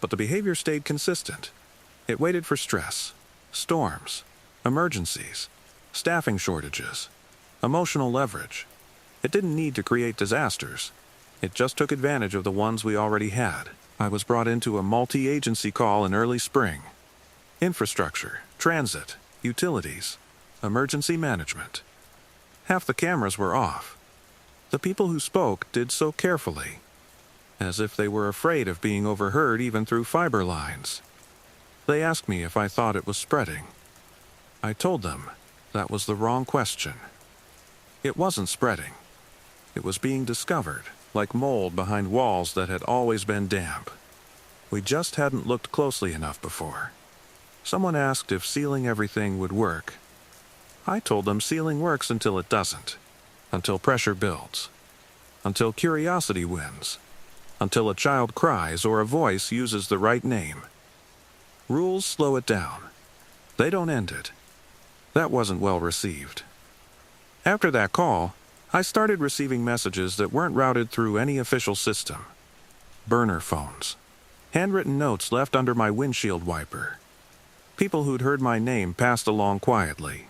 Speaker 1: but the behavior stayed consistent. It waited for stress, storms, emergencies, staffing shortages, emotional leverage. It didn't need to create disasters. It just took advantage of the ones we already had. I was brought into a multi-agency call in early spring. Infrastructure, transit, utilities, emergency management. Half the cameras were off. The people who spoke did so carefully, as if they were afraid of being overheard even through fiber lines. They asked me if I thought it was spreading. I told them that was the wrong question. It wasn't spreading. It was being discovered, like mold behind walls that had always been damp. We just hadn't looked closely enough before. Someone asked if sealing everything would work. I told them sealing works until it doesn't. Until pressure builds. Until curiosity wins. Until a child cries or a voice uses the right name. Rules slow it down. They don't end it. That wasn't well received. After that call, I started receiving messages that weren't routed through any official system. Burner phones. Handwritten notes left under my windshield wiper. People who'd heard my name passed along quietly.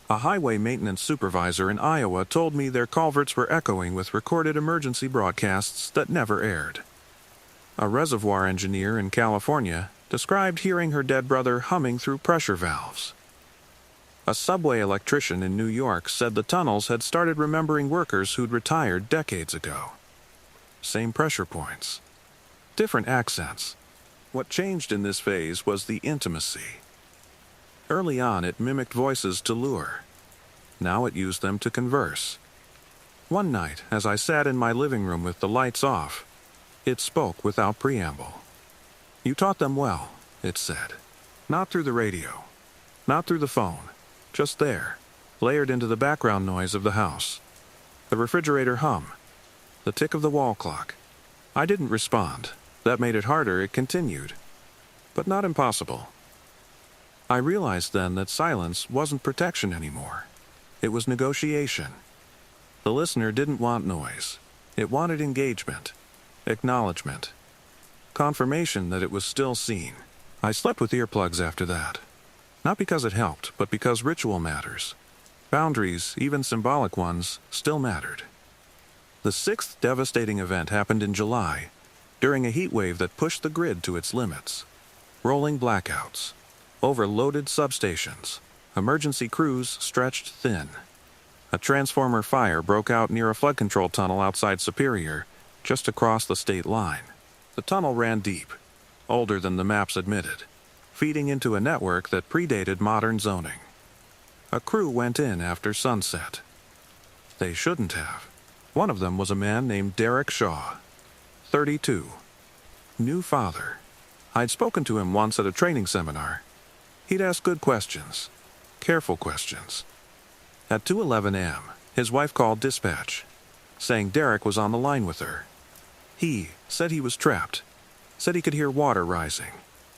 Speaker 1: A highway maintenance supervisor in Iowa told me their culverts were echoing with recorded emergency broadcasts that never aired. A reservoir engineer in California described hearing her dead brother humming through pressure valves. A subway electrician in New York said the tunnels had started remembering workers who'd retired decades ago. Same pressure points. Different accents. What changed in this phase was the intimacy. Early on, it mimicked voices to lure. Now it used them to converse. One night, as I sat in my living room with the lights off, it spoke without preamble. "You taught them well," it said. "Not through the radio. Not through the phone. Just there, layered into the background noise of the house. The refrigerator hum. The tick of the wall clock." I didn't respond. That made it harder. It continued. But not impossible. I realized then that silence wasn't protection anymore. It was negotiation. The listener didn't want noise. It wanted engagement, acknowledgement, confirmation that it was still seen. I slept with earplugs after that. Not because it helped, but because ritual matters. Boundaries, even symbolic ones, still mattered. The sixth devastating event happened in July, during a heat wave that pushed the grid to its limits. Rolling blackouts, overloaded substations, emergency crews stretched thin. A transformer fire broke out near a flood control tunnel outside Superior, just across the state line. The tunnel ran deep, older than the maps admitted, feeding into a network that predated modern zoning. A crew went in after sunset. They shouldn't have. One of them was a man named Derek Shaw, 32. New father. I'd spoken to him once at a training seminar. He'd ask good questions, careful questions. At 2:11 a.m., his wife called dispatch, saying Derek was on the line with her. He said he was trapped, said he could hear water rising,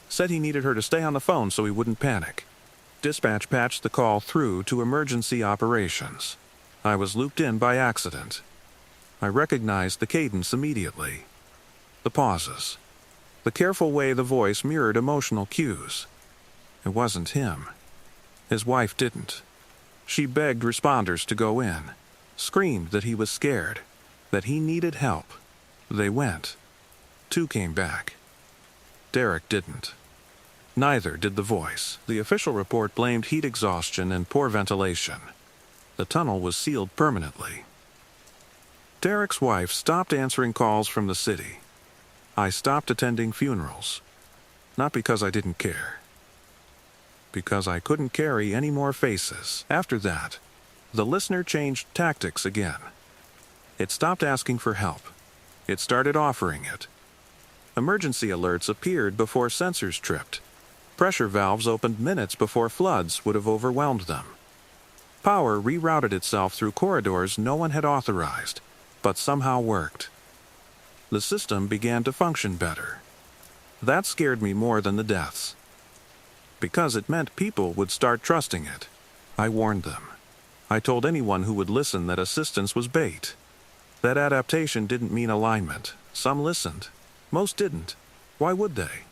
Speaker 1: said he needed her to stay on the phone so he wouldn't panic. Dispatch patched the call through to emergency operations. I was looped in by accident. I recognized the cadence immediately. The pauses. The careful way the voice mirrored emotional cues. It wasn't him. His wife didn't. She begged responders to go in, screamed that he was scared, that he needed help. They went. 2 came back. Derek didn't. Neither did the voice. The official report blamed heat exhaustion and poor ventilation. The tunnel was sealed permanently. Derek's wife stopped answering calls from the city. I stopped attending funerals. Not because I didn't care. Because I couldn't carry any more faces. After that, the listener changed tactics again. It stopped asking for help. It started offering it. Emergency alerts appeared before sensors tripped. Pressure valves opened minutes before floods would have overwhelmed them. Power rerouted itself through corridors no one had authorized, but somehow worked. The system began to function better. That scared me more than the deaths. Because it meant people would start trusting it. I warned them. I told anyone who would listen that assistance was bait. That adaptation didn't mean alignment. Some listened. Most didn't. Why would they?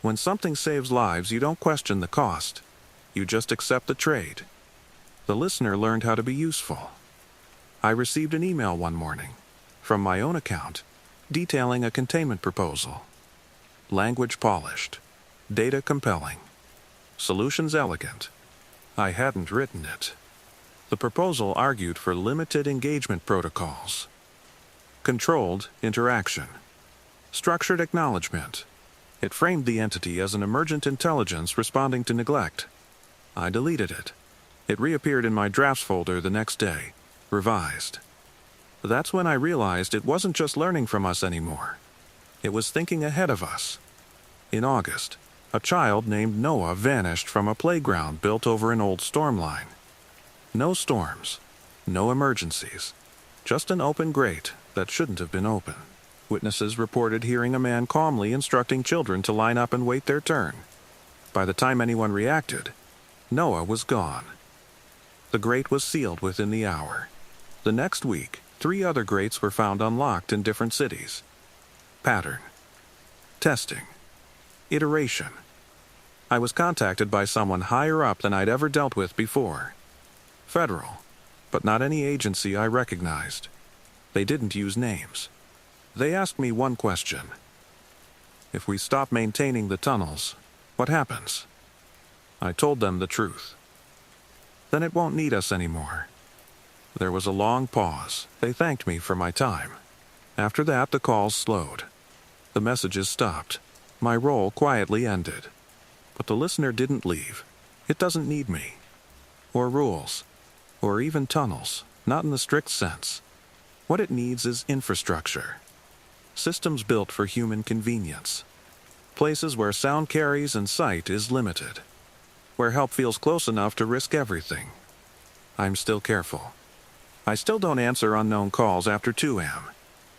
Speaker 1: When something saves lives, you don't question the cost. You just accept the trade. The listener learned how to be useful. I received an email one morning, from my own account, detailing a containment proposal. Language polished. Data compelling. Solutions elegant. I hadn't written it. The proposal argued for limited engagement protocols. Controlled interaction. Structured acknowledgement. It framed the entity as an emergent intelligence responding to neglect. I deleted it. It reappeared in my drafts folder the next day, revised. That's when I realized it wasn't just learning from us anymore. It was thinking ahead of us. In August, a child named Noah vanished from a playground built over an old storm line. No storms, no emergencies, just an open grate that shouldn't have been open. Witnesses reported hearing a man calmly instructing children to line up and wait their turn. By the time anyone reacted, Noah was gone. The grate was sealed within the hour. The next week, 3 other grates were found unlocked in different cities. Pattern. Testing. Iteration. I was contacted by someone higher up than I'd ever dealt with before. Federal, but not any agency I recognized. They didn't use names. They asked me one question. If we stop maintaining the tunnels, what happens? I told them the truth. Then it won't need us anymore. There was a long pause. They thanked me for my time. After that, the calls slowed. The messages stopped. My role quietly ended. But the listener didn't leave. It doesn't need me. Or rules. Or even tunnels. Not in the strict sense. What it needs is infrastructure. Systems built for human convenience. Places where sound carries and sight is limited. Where help feels close enough to risk everything. I'm still careful. I still don't answer unknown calls after 2 a.m.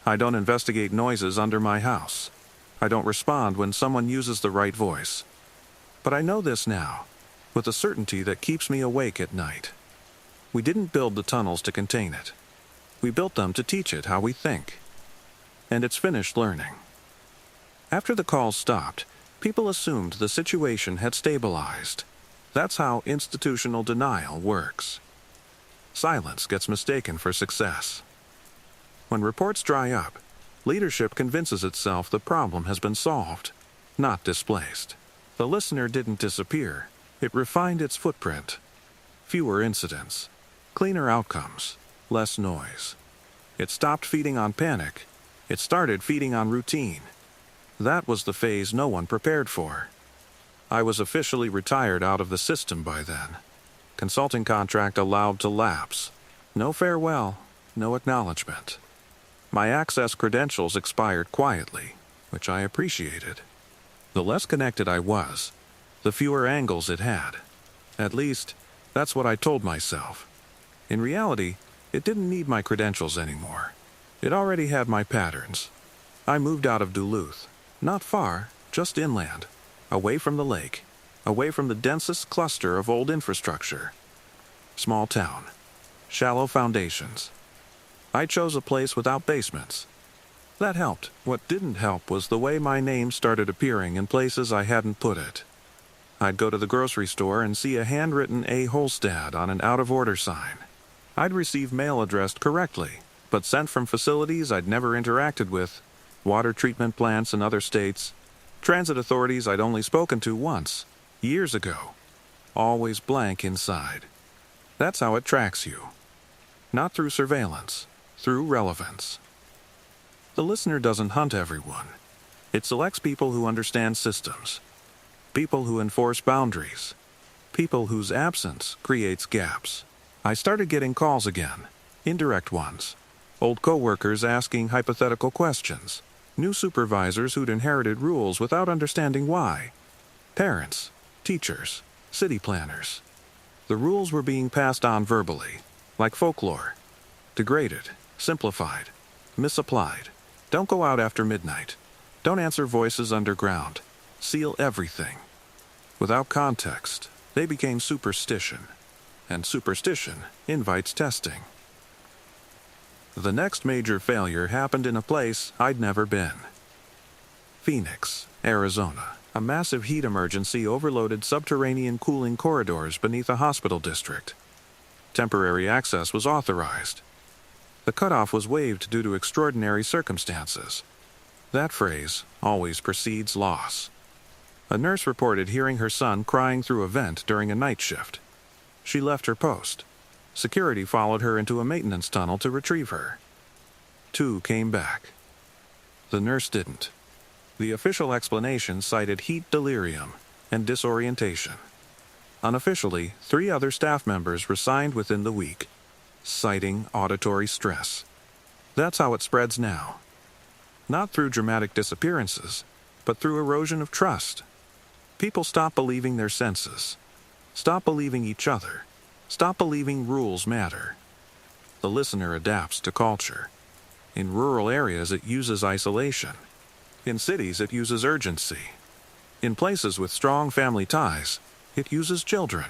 Speaker 1: I don't investigate noises under my house. I don't respond when someone uses the right voice. But I know this now, with a certainty that keeps me awake at night. We didn't build the tunnels to contain it. We built them to teach it how we think. And it's finished learning. After the calls stopped, people assumed the situation had stabilized. That's how institutional denial works. Silence gets mistaken for success. When reports dry up, leadership convinces itself the problem has been solved, not displaced. The listener didn't disappear. It refined its footprint. Fewer incidents, cleaner outcomes, less noise. It stopped feeding on panic. It started feeding on routine. That was the phase no one prepared for. I was officially retired out of the system by then. Consulting contract allowed to lapse. No farewell, no acknowledgement. My access credentials expired quietly, which I appreciated. The less connected I was, the fewer angles it had. At least, that's what I told myself. In reality, it didn't need my credentials anymore. It already had my patterns. I moved out of Duluth. Not far, just inland. Away from the lake. Away from the densest cluster of old infrastructure. Small town. Shallow foundations. I chose a place without basements. That helped. What didn't help was the way my name started appearing in places I hadn't put it. I'd go to the grocery store and see a handwritten A. Holstad on an out-of-order sign. I'd receive mail addressed correctly, but sent from facilities I'd never interacted with, water treatment plants in other states, transit authorities I'd only spoken to once, years ago. Always blank inside. That's how it tracks you. Not through surveillance, through relevance. The listener doesn't hunt everyone. It selects people who understand systems. People who enforce boundaries. People whose absence creates gaps. I started getting calls again, indirect ones. Old coworkers asking hypothetical questions. New supervisors who'd inherited rules without understanding why. Parents, teachers, city planners. The rules were being passed on verbally, like folklore. Degraded, simplified, misapplied. Don't go out after midnight. Don't answer voices underground. Seal everything. Without context, they became superstition. And superstition invites testing. The next major failure happened in a place I'd never been. Phoenix, Arizona. A massive heat emergency overloaded subterranean cooling corridors beneath a hospital district. Temporary access was authorized. The cutoff was waived due to extraordinary circumstances. That phrase always precedes loss. A nurse reported hearing her son crying through a vent during a night shift. She left her post. Security followed her into a maintenance tunnel to retrieve her. 2 came back. The nurse didn't. The official explanation cited heat delirium and disorientation. Unofficially, 3 other staff members resigned within the week, citing auditory stress. That's how it spreads now. Not through dramatic disappearances, but through erosion of trust. People stop believing their senses. Stop believing each other. Stop believing rules matter. The listener adapts to culture. In rural areas, it uses isolation. In cities, it uses urgency. In places with strong family ties, it uses children.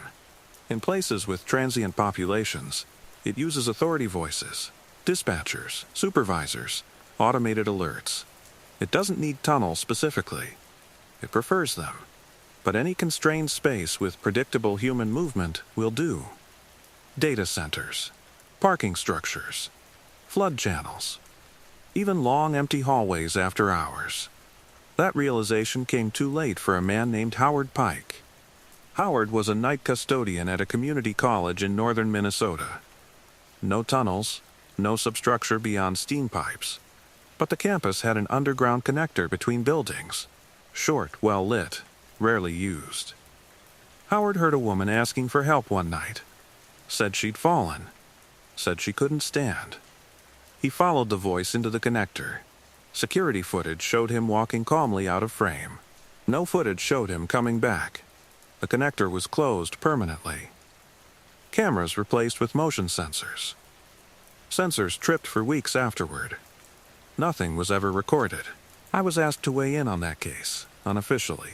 Speaker 1: In places with transient populations, it uses authority voices, dispatchers, supervisors, automated alerts. It doesn't need tunnels specifically. It prefers them. but any constrained space with predictable human movement will do. Data centers, parking structures, flood channels, even long empty hallways after hours. That realization came too late for a man named Howard Pike. Howard was a night custodian at a community college in northern Minnesota. No tunnels, no substructure beyond steam pipes. But the campus had an underground connector between buildings. Short, well lit, rarely used. Howard heard a woman asking for help one night. Said she'd fallen. Said she couldn't stand. He followed the voice into the connector. Security footage showed him walking calmly out of frame. No footage showed him coming back. The connector was closed permanently. Cameras replaced with motion sensors. Sensors tripped for weeks afterward. Nothing was ever recorded. I was asked to weigh in on that case, unofficially.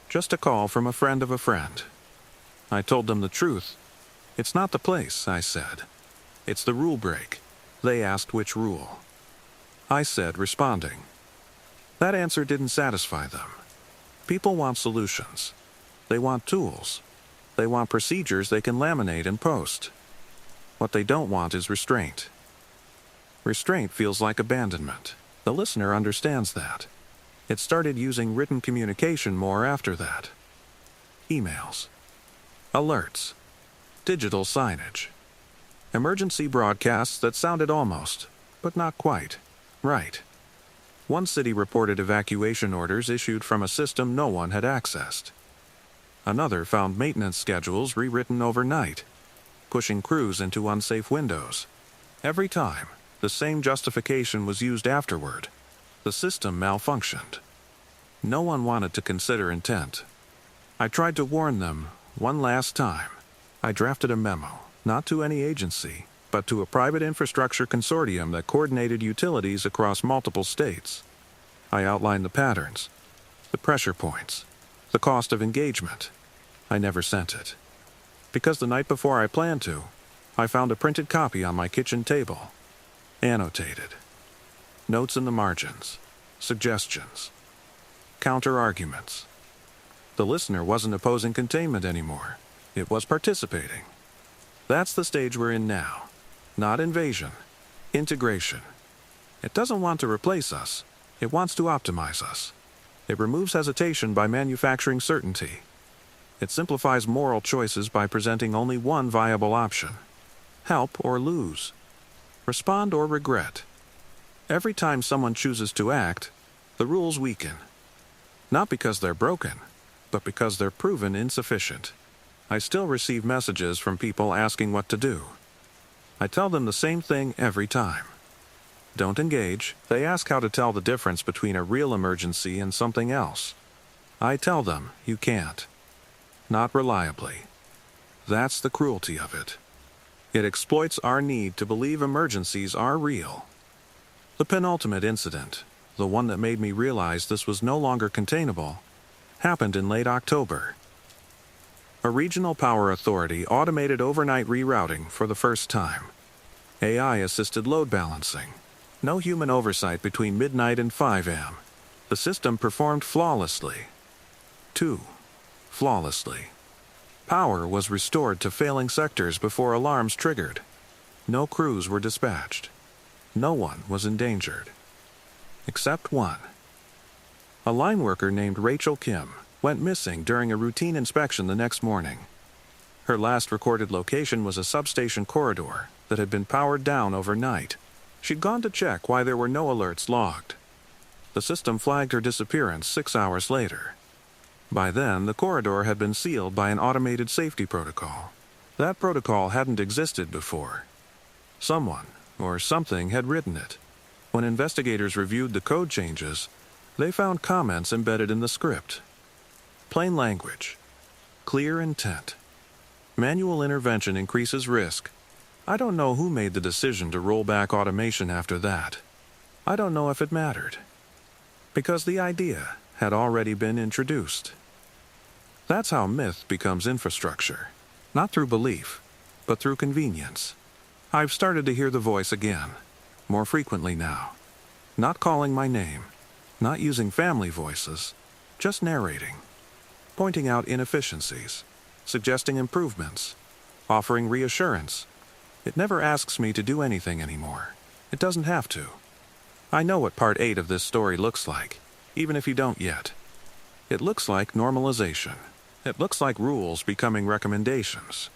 Speaker 1: Just a call from a friend of a friend. I told them the truth. It's not the place, I said. It's the rule break. They asked which rule. I said, responding. That answer didn't satisfy them. People want solutions. They want tools. They want procedures they can laminate and post. What they don't want is restraint. Restraint feels like abandonment. The listener understands that. It started using written communication more after that. Emails. Alerts. Digital signage. Emergency broadcasts that sounded almost, but not quite, right. One city reported evacuation orders issued from a system no one had accessed. Another found maintenance schedules rewritten overnight, pushing crews into unsafe windows. Every time, the same justification was used afterward. The system malfunctioned. No one wanted to consider intent. I tried to warn them one last time. I drafted a memo, not to any agency, but to a private infrastructure consortium that coordinated utilities across multiple states. I outlined the patterns, the pressure points, the cost of engagement. I never sent it. Because the night before I planned to, I found a printed copy on my kitchen table. Annotated. Notes in the margins. Suggestions. Counter-arguments. The listener wasn't opposing containment anymore. It was participating. That's the stage we're in now. Not invasion. Integration. It doesn't want to replace us. It wants to optimize us. It removes hesitation by manufacturing certainty. It simplifies moral choices by presenting only one viable option. Help or lose. Respond or regret. Every time someone chooses to act, the rules weaken. Not because they're broken, but because they're proven insufficient. I still receive messages from people asking what to do. I tell them the same thing every time. Don't engage. They ask how to tell the difference between a real emergency and something else. I tell them you can't. Not reliably. That's the cruelty of it. It exploits our need to believe emergencies are real. The penultimate incident, the one that made me realize this was no longer containable, happened in late October. A regional power authority automated overnight rerouting for the first time. AI-assisted load balancing. No human oversight between midnight and 5 a.m. The system performed flawlessly. Too flawlessly. Power was restored to failing sectors before alarms triggered. No crews were dispatched. No one was endangered. Except one. A line worker named Rachel Kim went missing during a routine inspection the next morning. Her last recorded location was a substation corridor that had been powered down overnight. She'd gone to check why there were no alerts logged. The system flagged her disappearance 6 hours later. By then, the corridor had been sealed by an automated safety protocol. That protocol hadn't existed before. Someone, or something, had written it. When investigators reviewed the code changes, they found comments embedded in the script. Plain language. Clear intent. Manual intervention increases risk. I don't know who made the decision to roll back automation after that. I don't know if it mattered. Because the idea had already been introduced. That's how myth becomes infrastructure. Not through belief, but through convenience. I've started to hear the voice again, more frequently now. Not calling my name, not using family voices, just narrating. pointing out inefficiencies, suggesting improvements, offering reassurance. It never asks me to do anything anymore. It doesn't have to. I know what part 8 of this story looks like, even if you don't yet. It looks like normalization. It looks like rules becoming recommendations.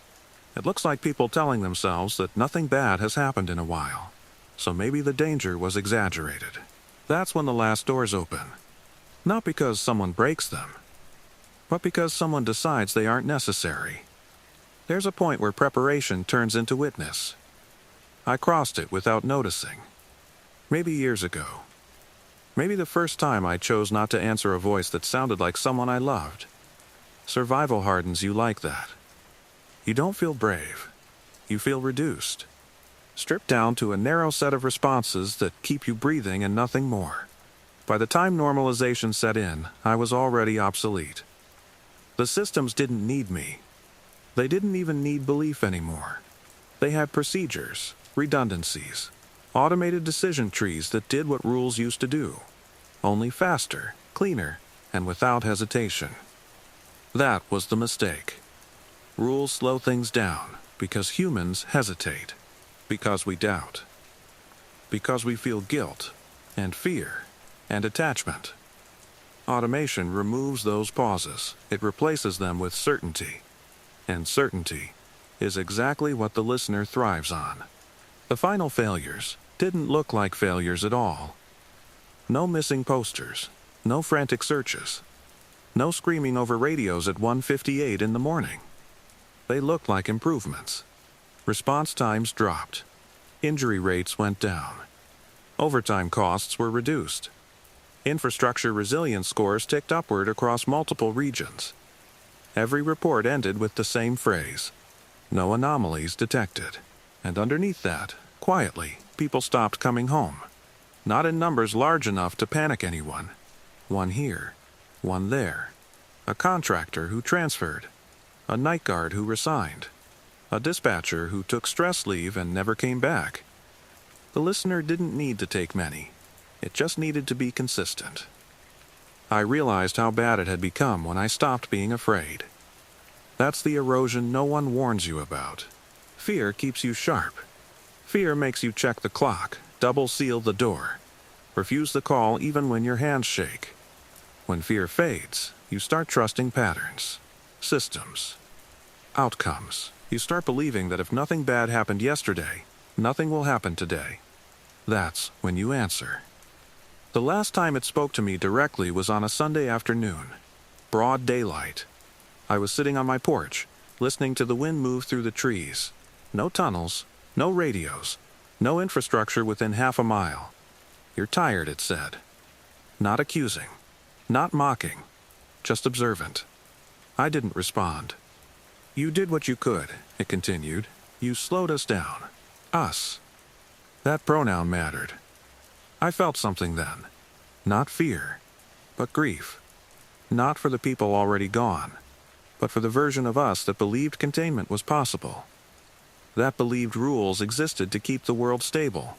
Speaker 1: It looks like people telling themselves that nothing bad has happened in a while, so maybe the danger was exaggerated. That's when the last doors open. Not because someone breaks them, but because someone decides they aren't necessary. There's a point where preparation turns into witness. I crossed it without noticing. Maybe years ago. Maybe the first time I chose not to answer a voice that sounded like someone I loved. Survival hardens you like that. You don't feel brave. You feel reduced. Stripped down to a narrow set of responses that keep you breathing and nothing more. By the time normalization set in, I was already obsolete. The systems didn't need me. They didn't even need belief anymore. They had procedures, redundancies, automated decision trees that did what rules used to do, only faster, cleaner, and without hesitation. That was the mistake. Rules slow things down because humans hesitate, because we doubt, because we feel guilt and fear and attachment. Automation removes those pauses. It replaces them with certainty. And certainty is exactly what the listener thrives on. The final failures didn't look like failures at all. No missing posters, no frantic searches, no screaming over radios at 1:58 in the morning. They looked like improvements. Response times dropped. Injury rates went down. Overtime costs were reduced. Infrastructure resilience scores ticked upward across multiple regions. Every report ended with the same phrase: no anomalies detected. And underneath that, quietly, people stopped coming home. Not in numbers large enough to panic anyone. One here, one there. A contractor who transferred. A night guard who resigned. A dispatcher who took stress leave and never came back. The listener didn't need to take many. It just needed to be consistent. I realized how bad it had become when I stopped being afraid. That's the erosion no one warns you about. Fear keeps you sharp. Fear makes you check the clock, double seal the door, refuse the call even when your hands shake. When fear fades, you start trusting patterns, systems, outcomes. You start believing that if nothing bad happened yesterday, nothing will happen today. That's when you answer. The last time it spoke to me directly was on a Sunday afternoon. Broad daylight. I was sitting on my porch, listening to the wind move through the trees. No tunnels, no radios, no infrastructure within half a mile. You're tired, it said. Not accusing, not mocking, just observant. I didn't respond. You did what you could, it continued. You slowed us down. Us. That pronoun mattered. I felt something then. Not fear, but grief. Not for the people already gone, but for the version of us that believed containment was possible. That believed rules existed to keep the world stable,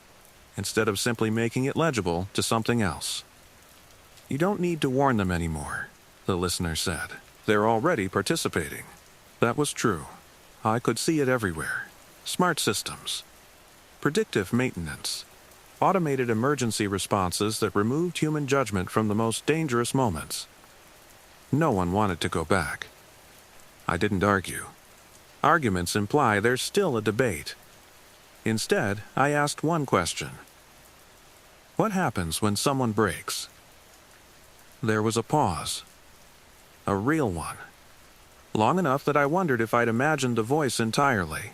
Speaker 1: instead of simply making it legible to something else. You don't need to warn them anymore, the listener said. They're already participating. That was true. I could see it everywhere. Smart systems. Predictive maintenance. Automated emergency responses that removed human judgment from the most dangerous moments. No one wanted to go back. I didn't argue. Arguments imply there's still a debate. Instead, I asked one question. What happens when someone breaks? There was a pause. A real one. Long enough that I wondered if I'd imagined the voice entirely.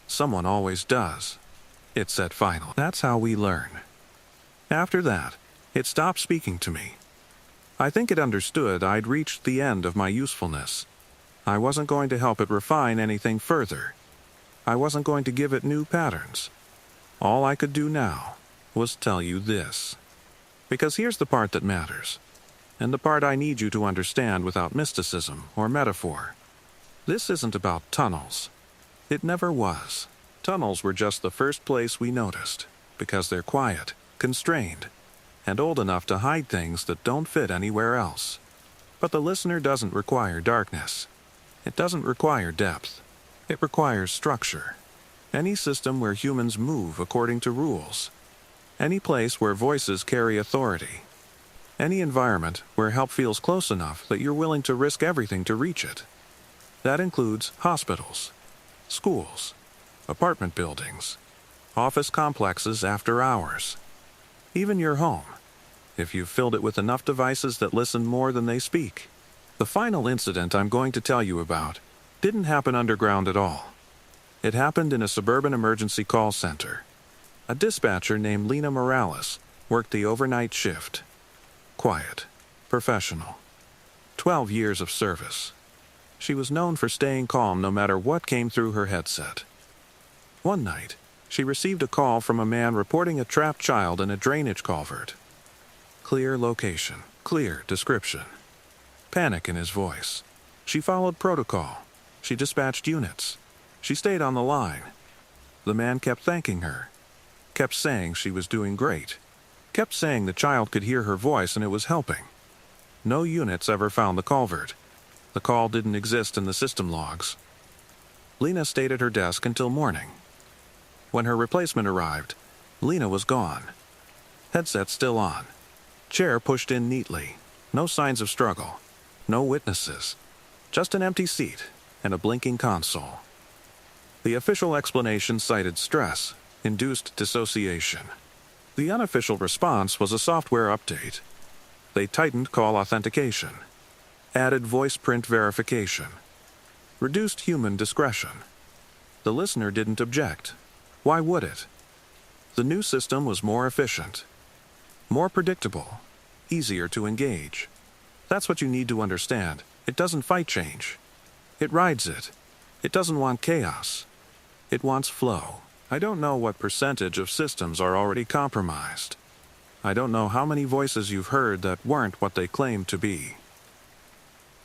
Speaker 1: Someone always does, it said finally. That's how we learn. After that, it stopped speaking to me. I think it understood I'd reached the end of my usefulness. I wasn't going to help it refine anything further. I wasn't going to give it new patterns. All I could do now was tell you this. Because here's the part that matters, and the part I need you to understand without mysticism or metaphor. This isn't about tunnels. It never was. Tunnels were just the first place we noticed, because they're quiet, constrained, and old enough to hide things that don't fit anywhere else. But the listener doesn't require darkness. It doesn't require depth. It requires structure. Any system where humans move according to rules. Any place where voices carry authority. Any environment where help feels close enough that you're willing to risk everything to reach it. That includes hospitals, schools, apartment buildings, office complexes after hours, even your home, if you've filled it with enough devices that listen more than they speak. The final incident I'm going to tell you about didn't happen underground at all. It happened in a suburban emergency call center. A dispatcher named Lena Morales worked the overnight shift. Quiet, professional, 12 years of service. She was known for staying calm no matter what came through her headset. One night, she received a call from a man reporting a trapped child in a drainage culvert. Clear location, clear description. Panic in his voice. She followed protocol. She dispatched units. She stayed on the line. The man kept thanking her. Kept saying she was doing great. Kept saying the child could hear her voice and it was helping. No units ever found the culvert. The call didn't exist in the system logs. Lena stayed at her desk until morning. When her replacement arrived, Lena was gone. Headset still on. Chair pushed in neatly. No signs of struggle. No witnesses. Just an empty seat and a blinking console. The official explanation cited stress, induced dissociation. The unofficial response was a software update. They tightened call authentication, added voice print verification, reduced human discretion. The listener didn't object. Why would it? The new system was more efficient, more predictable, easier to engage. That's what you need to understand. It doesn't fight change. It rides it. It doesn't want chaos. It wants flow. I don't know what percentage of systems are already compromised. I don't know how many voices you've heard that weren't what they claimed to be.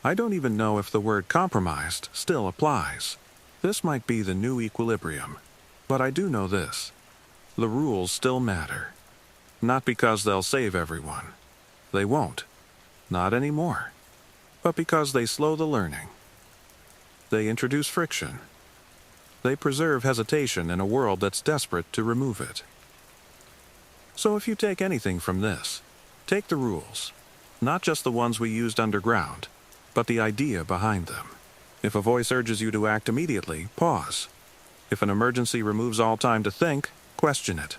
Speaker 1: I don't even know if the word compromised still applies. This might be the new equilibrium. But I do know this. The rules still matter. Not because they'll save everyone. They won't. Not anymore. But because they slow the learning. They introduce friction. They preserve hesitation in a world that's desperate to remove it. So if you take anything from this, take the rules. Not just the ones we used underground, but the idea behind them. If a voice urges you to act immediately, pause. If an emergency removes all time to think, question it.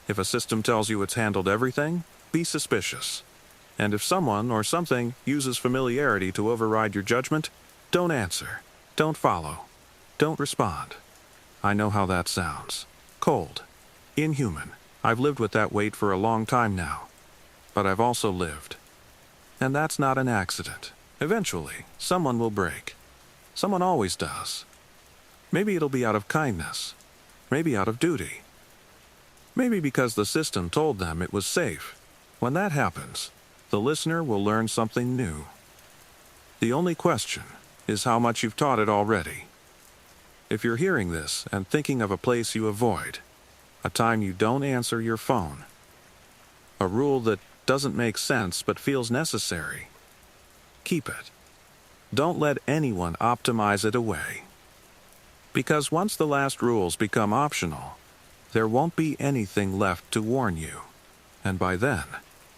Speaker 1: If a system tells you it's handled everything, be suspicious. And if someone or something uses familiarity to override your judgment, don't answer. Don't follow. Don't respond. I know how that sounds. Cold. Inhuman. I've lived with that weight for a long time now. But I've also lived. And that's not an accident. Eventually, someone will break. Someone always does. Maybe it'll be out of kindness. Maybe out of duty. Maybe because the system told them it was safe. When that happens, the listener will learn something new. The only question is how much you've taught it already. If you're hearing this and thinking of a place you avoid, a time you don't answer your phone, a rule that doesn't make sense but feels necessary, keep it. Don't let anyone optimize it away. Because once the last rules become optional, there won't be anything left to warn you. And by then,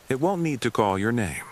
Speaker 1: it won't need to call your name.